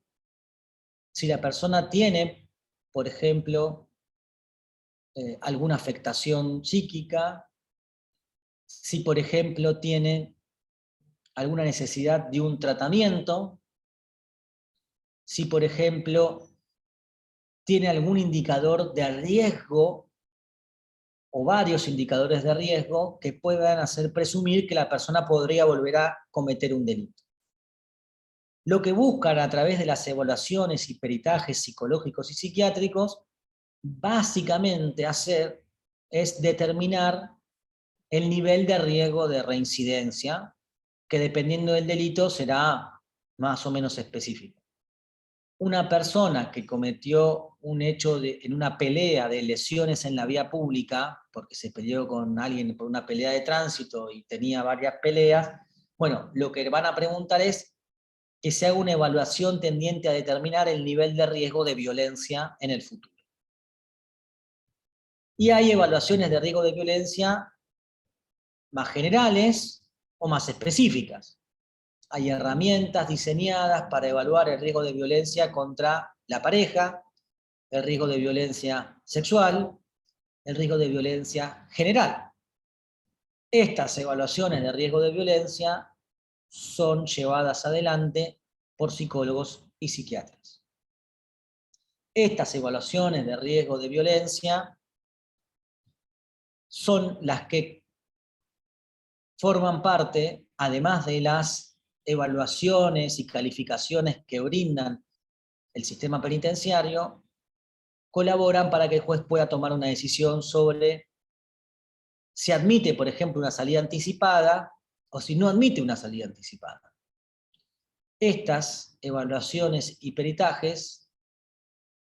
si la persona tiene, por ejemplo, alguna afectación psíquica, si por ejemplo tiene alguna necesidad de un tratamiento, si por ejemplo tiene algún indicador de riesgo o varios indicadores de riesgo que puedan hacer presumir que la persona podría volver a cometer un delito. Lo que buscan a través de las evaluaciones y peritajes psicológicos y psiquiátricos, básicamente hacer es determinar el nivel de riesgo de reincidencia, que dependiendo del delito será más o menos específico. Una persona que cometió un hecho en una pelea de lesiones en la vía pública, porque se peleó con alguien por una pelea de tránsito y tenía varias peleas, bueno, lo que van a preguntar es que se haga una evaluación tendiente a determinar el nivel de riesgo de violencia en el futuro. Y hay evaluaciones de riesgo de violencia más generales o más específicas. Hay herramientas diseñadas para evaluar el riesgo de violencia contra la pareja, el riesgo de violencia sexual, el riesgo de violencia general. Estas evaluaciones de riesgo de violencia son llevadas adelante por psicólogos y psiquiatras. Estas evaluaciones de riesgo de violencia son las que forman parte, además de las evaluaciones y calificaciones que brindan el sistema penitenciario, colaboran para que el juez pueda tomar una decisión sobre si admite, por ejemplo, una salida anticipada o si no admite una salida anticipada. Estas evaluaciones y peritajes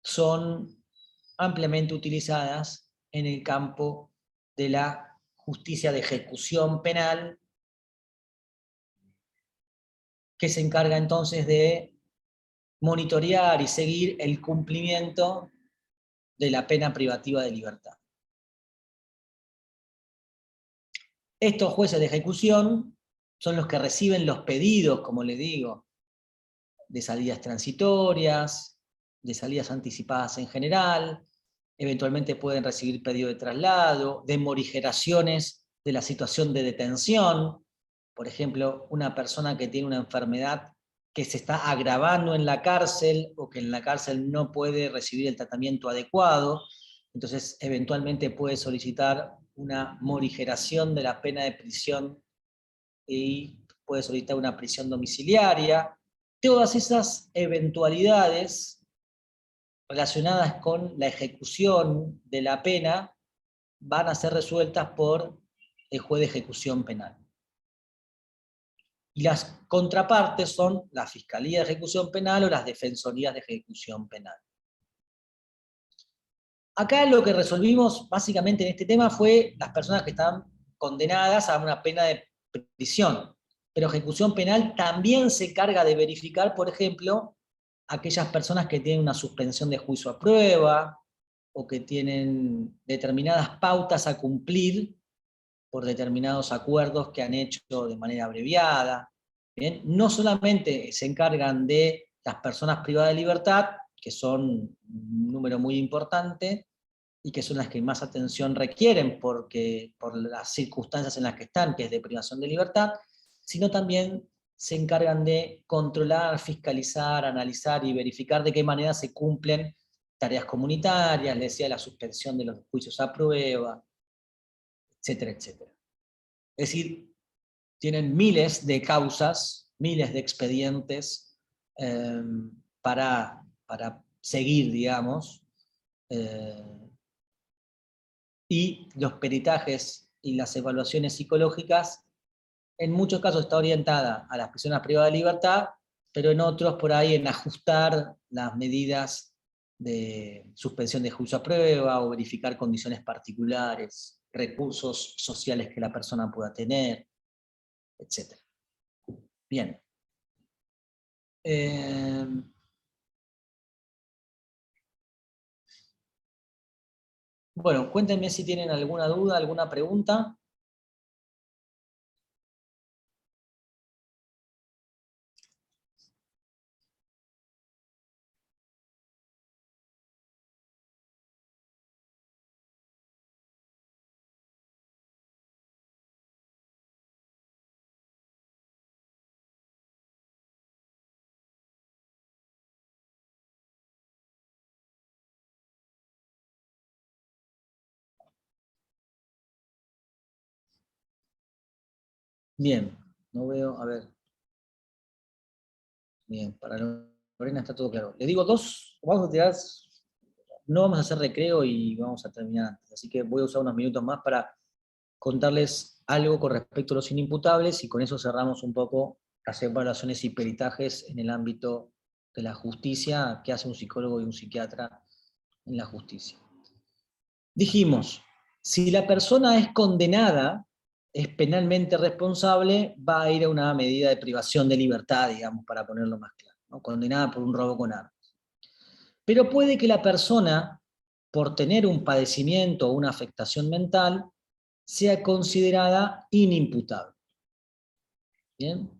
son ampliamente utilizadas en el campo de la justicia de ejecución penal, que se encarga entonces de monitorear y seguir el cumplimiento de la pena privativa de libertad. Estos jueces de ejecución son los que reciben los pedidos, como les digo, de salidas transitorias, de salidas anticipadas en general, eventualmente pueden recibir pedido de traslado, de morigeraciones de la situación de detención. Por ejemplo, una persona que tiene una enfermedad que se está agravando en la cárcel o que en la cárcel no puede recibir el tratamiento adecuado, entonces eventualmente puede solicitar una morigeración de la pena de prisión y puede solicitar una prisión domiciliaria. Todas esas eventualidades relacionadas con la ejecución de la pena van a ser resueltas por el juez de ejecución penal. Y las contrapartes son la Fiscalía de Ejecución Penal o las Defensorías de Ejecución Penal. Acá lo que resolvimos básicamente en este tema fue las personas que están condenadas a una pena de prisión. Pero ejecución penal también se encarga de verificar, por ejemplo, aquellas personas que tienen una suspensión de juicio a prueba o que tienen determinadas pautas a cumplir por determinados acuerdos que han hecho de manera abreviada. ¿Bien? No solamente se encargan de las personas privadas de libertad, que son un número muy importante, y que son las que más atención requieren por las circunstancias en las que están, que es de privación de libertad, sino también se encargan de controlar, fiscalizar, analizar y verificar de qué manera se cumplen tareas comunitarias, les decía la suspensión de los juicios a prueba, etcétera, etcétera. Es decir, tienen miles de causas, miles de expedientes para seguir, digamos, y los peritajes y las evaluaciones psicológicas, en muchos casos está orientada a las personas privadas de libertad, pero en otros por ahí en ajustar las medidas de suspensión de juicio a prueba o verificar condiciones particulares, recursos sociales que la persona pueda tener, etc. Bien. Bueno, cuéntenme si tienen alguna duda, alguna pregunta. Bien, no veo, a ver. Bien, para Lorena está todo claro. Le digo vamos a tirar, no vamos a hacer recreo y vamos a terminar antes, así que voy a usar unos minutos más para contarles algo con respecto a los inimputables y con eso cerramos un poco las evaluaciones y peritajes en el ámbito de la justicia que hace un psicólogo y un psiquiatra en la justicia. Dijimos, si la persona es condenada, es penalmente responsable, va a ir a una medida de privación de libertad, digamos, para ponerlo más claro, ¿no? Condenada por un robo con armas. Pero puede que la persona, por tener un padecimiento o una afectación mental, sea considerada inimputable. ¿Bien?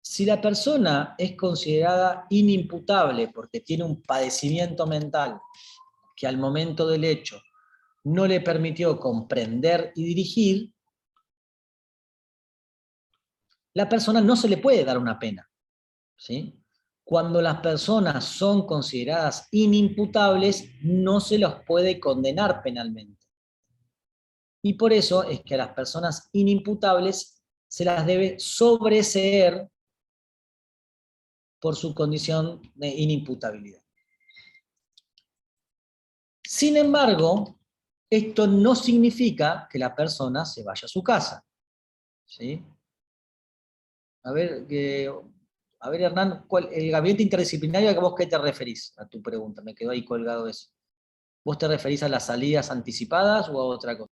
Si la persona es considerada inimputable porque tiene un padecimiento mental que al momento del hecho no le permitió comprender y dirigir, la persona no se le puede dar una pena, ¿sí? Cuando las personas son consideradas inimputables, no se los puede condenar penalmente. Y por eso es que a las personas inimputables se las debe sobreseer por su condición de inimputabilidad. Sin embargo, esto no significa que la persona se vaya a su casa, ¿sí? A ver, Hernán, el gabinete interdisciplinario, ¿a vos qué te referís? A tu pregunta, me quedó ahí colgado eso. ¿Vos te referís a las salidas anticipadas o a otra cosa?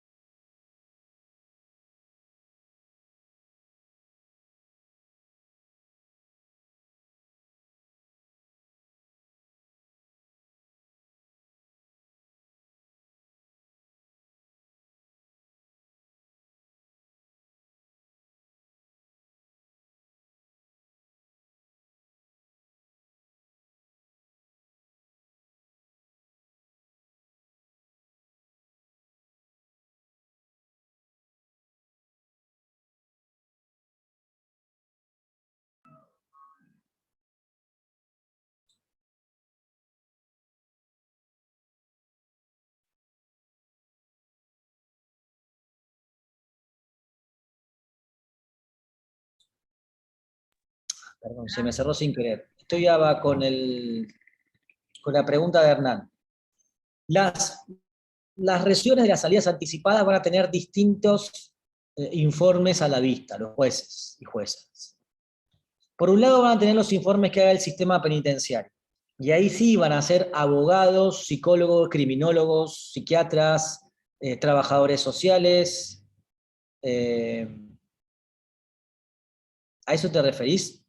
Perdón, se me cerró sin querer. Estoy ya con la pregunta de Hernán. Las regiones de las salidas anticipadas van a tener distintos informes a la vista, los jueces y juezas. Por un lado van a tener los informes que haga el sistema penitenciario. Y ahí sí van a ser abogados, psicólogos, criminólogos, psiquiatras, trabajadores sociales. ¿A eso te referís?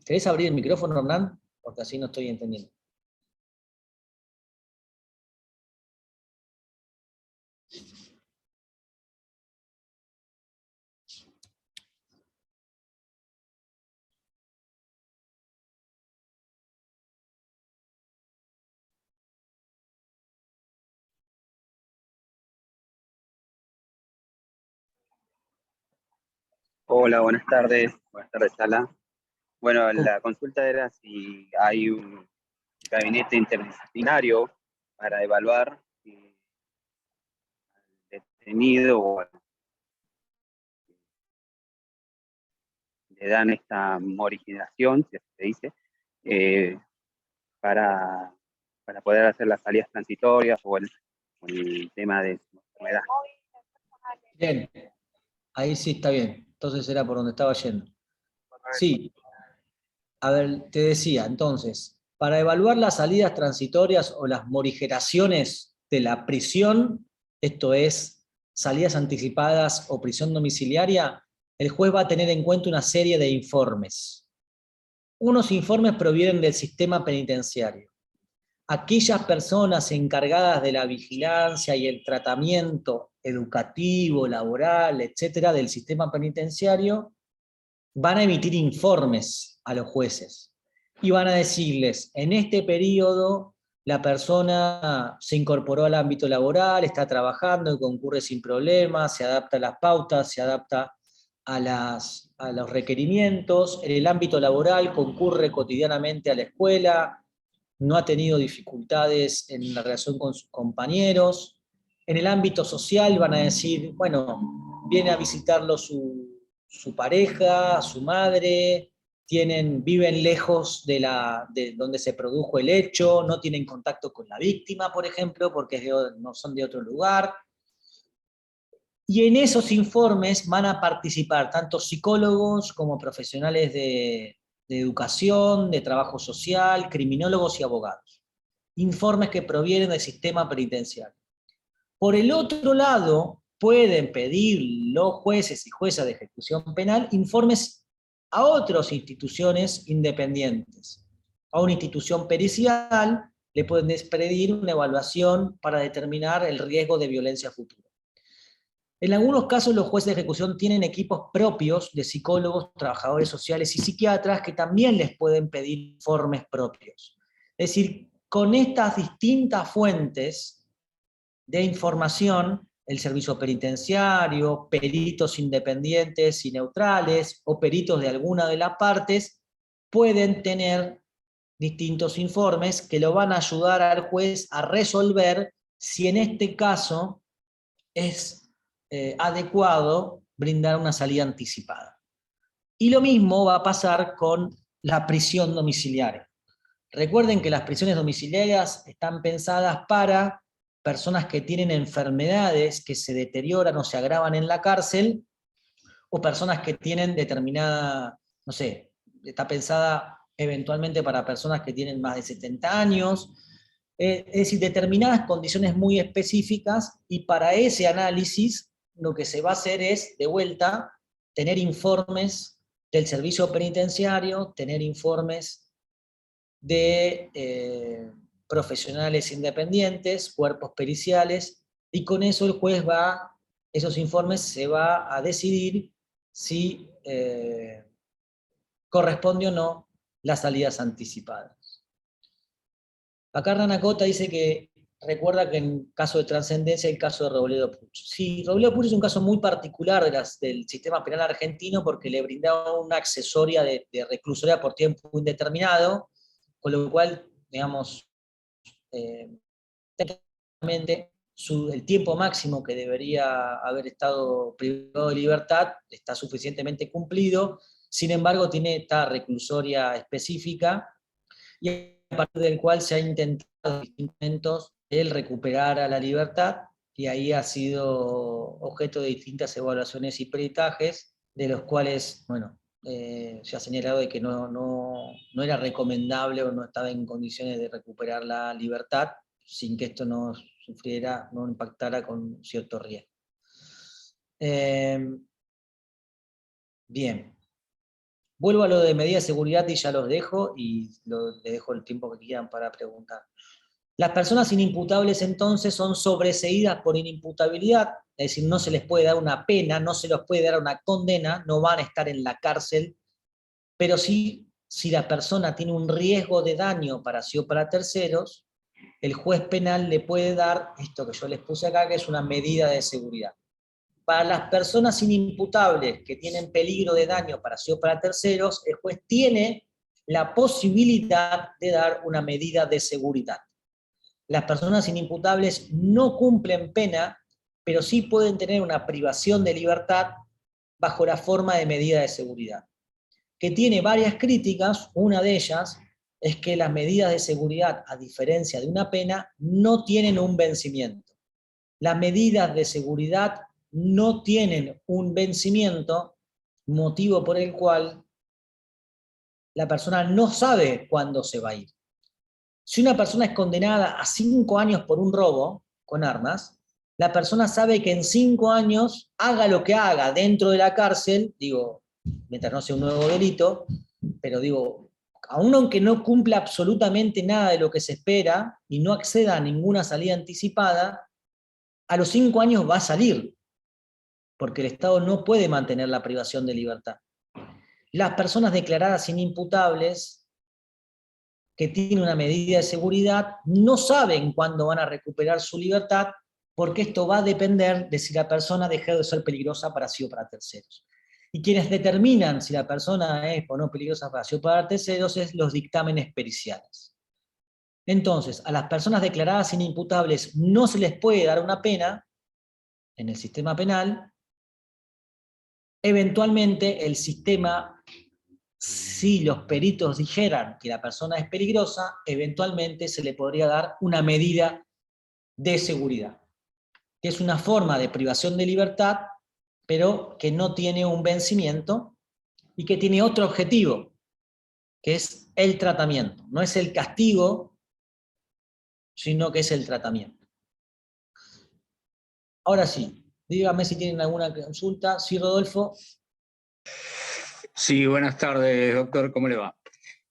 ¿Querés abrir el micrófono, Hernán? Porque así no estoy entendiendo. Hola, buenas tardes. Buenas tardes, Sala. Bueno, la consulta era si hay un gabinete interdisciplinario para evaluar si al detenido o le dan esta moriginación, si así se dice, para poder hacer las salidas transitorias o el tema de su enfermedad. Bien, ahí sí está bien. Entonces era por donde estaba yendo. Sí, a ver, te decía, entonces, para evaluar las salidas transitorias o las morigeraciones de la prisión, esto es, salidas anticipadas o prisión domiciliaria, el juez va a tener en cuenta una serie de informes. Unos informes provienen del sistema penitenciario. Aquellas personas encargadas de la vigilancia y el tratamiento educativo, laboral, etcétera, del sistema penitenciario, van a emitir informes a los jueces y van a decirles, en este periodo la persona se incorporó al ámbito laboral, está trabajando, concurre sin problemas, se adapta a las pautas, se adapta a los requerimientos, en el ámbito laboral concurre cotidianamente a la escuela, no ha tenido dificultades en la relación con sus compañeros. En el ámbito social van a decir, bueno, viene a visitarlo su pareja, su madre, viven lejos de donde se produjo el hecho, no tienen contacto con la víctima, por ejemplo, porque no son de otro lugar. Y en esos informes van a participar tanto psicólogos como profesionales de educación, de trabajo social, criminólogos y abogados. Informes que provienen del sistema penitenciario. Por el otro lado, pueden pedir los jueces y juezas de ejecución penal informes a otras instituciones independientes, a una institución pericial le pueden despedir una evaluación para determinar el riesgo de violencia futura. En algunos casos los jueces de ejecución tienen equipos propios de psicólogos, trabajadores sociales y psiquiatras que también les pueden pedir informes propios. Es decir, con estas distintas fuentes de información, el servicio penitenciario, peritos independientes y neutrales, o peritos de alguna de las partes, pueden tener distintos informes que lo van a ayudar al juez a resolver si en este caso es adecuado brindar una salida anticipada. Y lo mismo va a pasar con la prisión domiciliaria. Recuerden que las prisiones domiciliarias están pensadas para personas que tienen enfermedades que se deterioran o se agravan en la cárcel, o personas que tienen determinada, no sé, está pensada eventualmente para personas que tienen más de 70 años, es decir, determinadas condiciones muy específicas, y para ese análisis lo que se va a hacer es, de vuelta, tener informes del servicio penitenciario, tener informes de profesionales independientes, cuerpos periciales, y con eso el juez esos informes se va a decidir si corresponde o no las salidas anticipadas. Acá Hernán Cota dice que recuerda que en caso de trascendencia el caso de Robledo Puch. Sí, Robledo Puch es un caso muy particular del sistema penal argentino porque le brindaba una accesoria de reclusoria por tiempo indeterminado, con lo cual, digamos, técnicamente el tiempo máximo que debería haber estado privado de libertad está suficientemente cumplido. Sin embargo, tiene esta reclusoria específica, y a partir del cual se ha intentado en distintos momentos el recuperar a la libertad, y ahí ha sido objeto de distintas evaluaciones y peritajes, de los cuales, bueno, se ha señalado de que no era recomendable o no estaba en condiciones de recuperar la libertad sin que esto no impactara con cierto riesgo. Bien. Vuelvo a lo de medidas de seguridad y ya los dejo, y les dejo el tiempo que quieran para preguntar. Las personas inimputables entonces son sobreseídas por inimputabilidad, es decir, no se les puede dar una pena, no se les puede dar una condena, no van a estar en la cárcel, pero sí, si la persona tiene un riesgo de daño para sí o para terceros, el juez penal le puede dar esto que yo les puse acá, que es una medida de seguridad. Para las personas inimputables que tienen peligro de daño para sí o para terceros, el juez tiene la posibilidad de dar una medida de seguridad. Las personas inimputables no cumplen pena, pero sí pueden tener una privación de libertad bajo la forma de medida de seguridad, que tiene varias críticas. Una de ellas es que las medidas de seguridad, a diferencia de una pena, no tienen un vencimiento. Las medidas de seguridad no tienen un vencimiento, motivo por el cual la persona no sabe cuándo se va a ir. Si una persona es condenada a 5 años por un robo con armas, la persona sabe que en 5 años, haga lo que haga dentro de la cárcel, digo, mientras no sea un nuevo delito, pero digo, aun aunque no cumpla absolutamente nada de lo que se espera y no acceda a ninguna salida anticipada, a los 5 años va a salir, porque el Estado no puede mantener la privación de libertad. Las personas declaradas inimputables, que tienen una medida de seguridad, no saben cuándo van a recuperar su libertad, porque esto va a depender de si la persona dejó de ser peligrosa para sí o para terceros. Y quienes determinan si la persona es o no peligrosa para sí o para terceros es los dictámenes periciales. Entonces, a las personas declaradas inimputables no se les puede dar una pena en el sistema penal. Eventualmente el sistema, si los peritos dijeran que la persona es peligrosa, eventualmente se le podría dar una medida de seguridad, que es una forma de privación de libertad, pero que no tiene un vencimiento y que tiene otro objetivo, que es el tratamiento. No es el castigo, sino que es el tratamiento. Ahora sí, dígame si tienen alguna consulta. Sí, Rodolfo. Sí, buenas tardes, doctor, ¿cómo le va?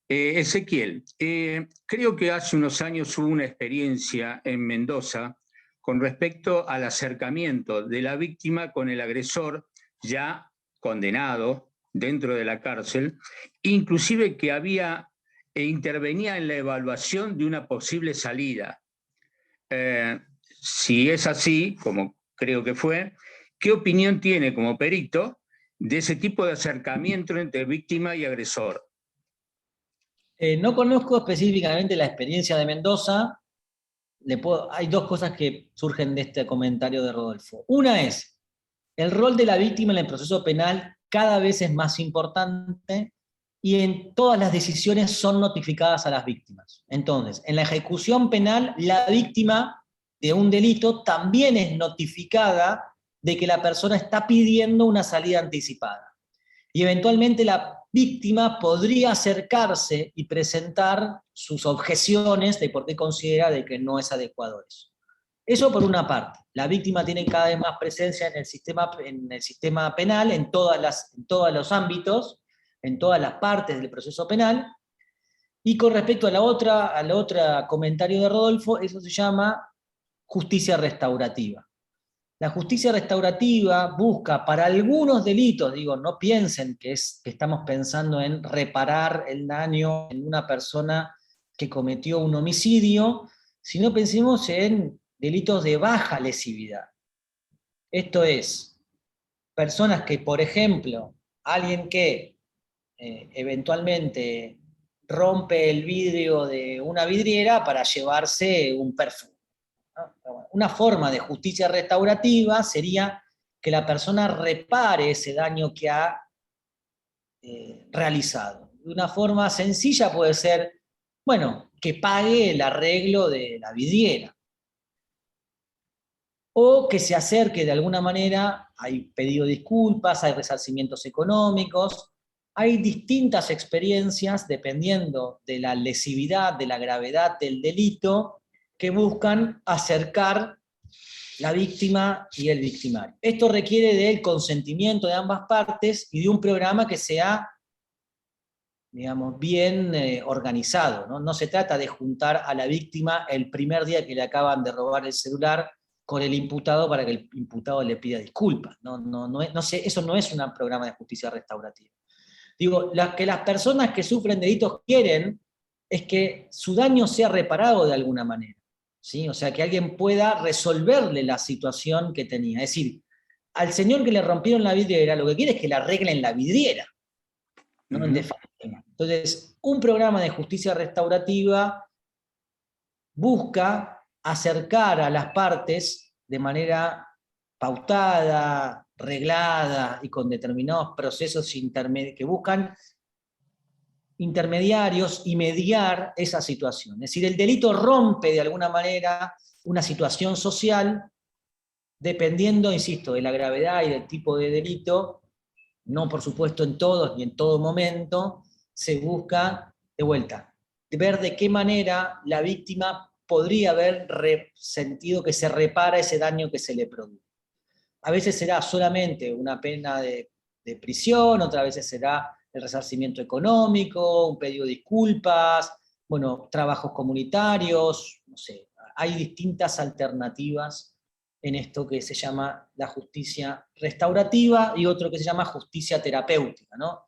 Ezequiel, creo que hace unos años hubo una experiencia en Mendoza con respecto al acercamiento de la víctima con el agresor ya condenado dentro de la cárcel, inclusive que había intervenía en la evaluación de una posible salida. Si es así, como creo que fue, ¿qué opinión tiene como perito de ese tipo de acercamiento entre víctima y agresor? No conozco específicamente la experiencia de Mendoza. Hay dos cosas que surgen de este comentario de Rodolfo. Una es, el rol de la víctima en el proceso penal cada vez es más importante y en todas las decisiones son notificadas a las víctimas. Entonces, en la ejecución penal, la víctima de un delito también es notificada de que la persona está pidiendo una salida anticipada. Y eventualmente la víctima podría acercarse y presentar sus objeciones de por qué considera de que no es adecuado eso. Eso por una parte. La víctima tiene cada vez más presencia en el sistema penal, en todos los ámbitos, en todas las partes del proceso penal. Y con respecto a la otra comentario de Rodolfo, eso se llama justicia restaurativa. La justicia restaurativa busca para algunos delitos, digo, no piensen que estamos pensando en reparar el daño en una persona que cometió un homicidio, sino pensemos en delitos de baja lesividad. Esto es, personas que, por ejemplo, alguien que eventualmente rompe el vidrio de una vidriera para llevarse un perfume. Una forma de justicia restaurativa sería que la persona repare ese daño que ha realizado. De una forma sencilla puede ser, bueno, que pague el arreglo de la vidriera. O que se acerque de alguna manera, hay pedido de disculpas, hay resarcimientos económicos, hay distintas experiencias dependiendo de la lesividad, de la gravedad del delito, que buscan acercar la víctima y el victimario. Esto requiere del consentimiento de ambas partes y de un programa que sea, digamos, bien organizado, ¿no? No se trata de juntar a la víctima el primer día que le acaban de robar el celular con el imputado para que el imputado le pida disculpas. Eso no es un programa de justicia restaurativa. Digo, que las personas que sufren delitos quieren es que su daño sea reparado de alguna manera. ¿Sí? O sea, que alguien pueda resolverle la situación que tenía. Es decir, al señor que le rompieron la vidriera, lo que quiere es que le arreglen la vidriera, ¿no? En definitiva. Entonces, un programa de justicia restaurativa busca acercar a las partes de manera pautada, reglada y con determinados procesos que buscan intermediarios y mediar esa situación. Es decir, el delito rompe de alguna manera una situación social dependiendo, insisto, de la gravedad y del tipo de delito, no por supuesto en todos ni en todo momento, se busca, de vuelta, ver de qué manera la víctima podría haber sentido que se repara ese daño que se le produjo. A veces será solamente una pena de prisión, otras veces será el resarcimiento económico, un pedido de disculpas, bueno, trabajos comunitarios, no sé, hay distintas alternativas en esto que se llama la justicia restaurativa y otro que se llama justicia terapéutica, ¿no?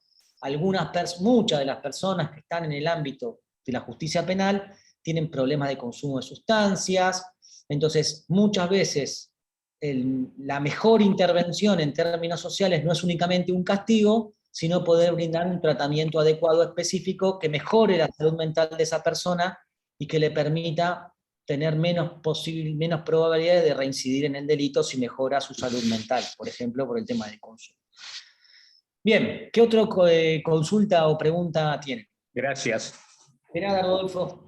Muchas de las personas que están en el ámbito de la justicia penal tienen problemas de consumo de sustancias, entonces muchas veces la mejor intervención en términos sociales no es únicamente un castigo, sino poder brindar un tratamiento adecuado específico que mejore la salud mental de esa persona y que le permita tener menos probabilidades de reincidir en el delito si mejora su salud mental, por ejemplo, por el tema del consumo. Bien, ¿qué otra consulta o pregunta tiene? Gracias. De nada, Rodolfo.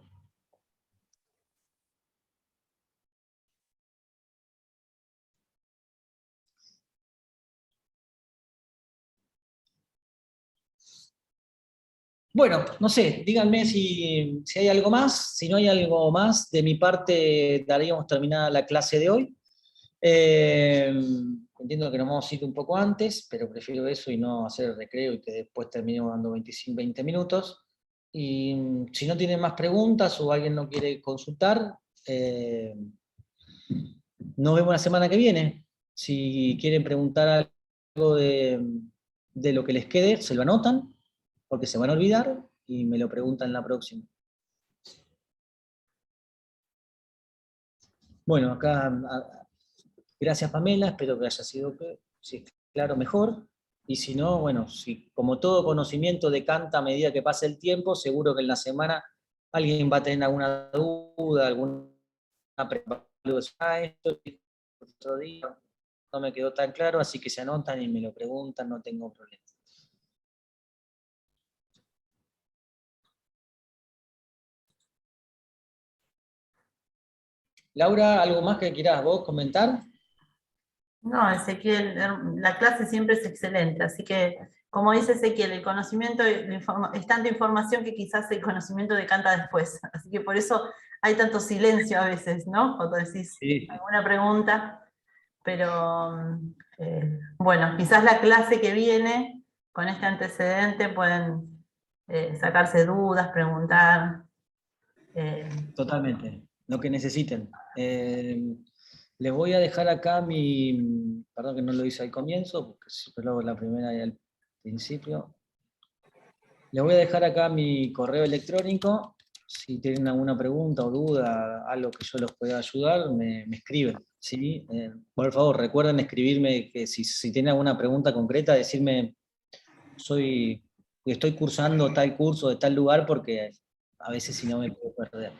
Bueno, no sé, díganme si hay algo más. Si no hay algo más, de mi parte daríamos terminada la clase de hoy. Entiendo que nos vamos a ir un poco antes, pero prefiero eso y no hacer el recreo y que después terminemos dando 20 minutos. Y si no tienen más preguntas o alguien no quiere consultar, nos vemos la semana que viene. Si quieren preguntar algo de lo que les quede, se lo anotan, porque se van a olvidar, y me lo preguntan la próxima. Bueno, acá, gracias Pamela, espero que haya sido, si es claro, mejor. Y si no, bueno, si, como todo conocimiento decanta a medida que pasa el tiempo, seguro que en la semana alguien va a tener alguna duda, alguna pregunta, esto, otro día no me quedó tan claro, así que se anotan y me lo preguntan, no tengo problema. Laura, ¿algo más que quieras vos comentar? No, Ezequiel, la clase siempre es excelente, así que, como dice Ezequiel, el conocimiento es tanta información que quizás el conocimiento decanta después, así que por eso hay tanto silencio a veces, ¿no? Cuando decís alguna pregunta, pero bueno, quizás la clase que viene, con este antecedente, pueden sacarse dudas, preguntar. Totalmente, lo que necesiten. Les voy a dejar acá perdón que no lo hice al comienzo, porque siempre lo hago la primera y al principio. Les voy a dejar acá mi correo electrónico. Si tienen alguna pregunta o duda, algo que yo los pueda ayudar, me escriben. ¿Sí? Por favor, recuerden escribirme, que si tienen alguna pregunta concreta, decirme, estoy cursando tal curso de tal lugar, porque a veces si no me puedo perder.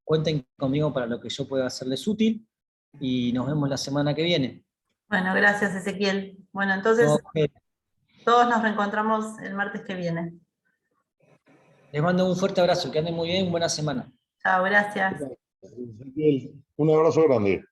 Cuenten conmigo para lo que yo pueda hacerles útil, y nos vemos la semana que viene. Bueno, gracias Ezequiel. Bueno, entonces todos nos reencontramos el martes que viene. Les mando un fuerte abrazo, que anden muy bien, buena semana. Chao, gracias. Un abrazo grande.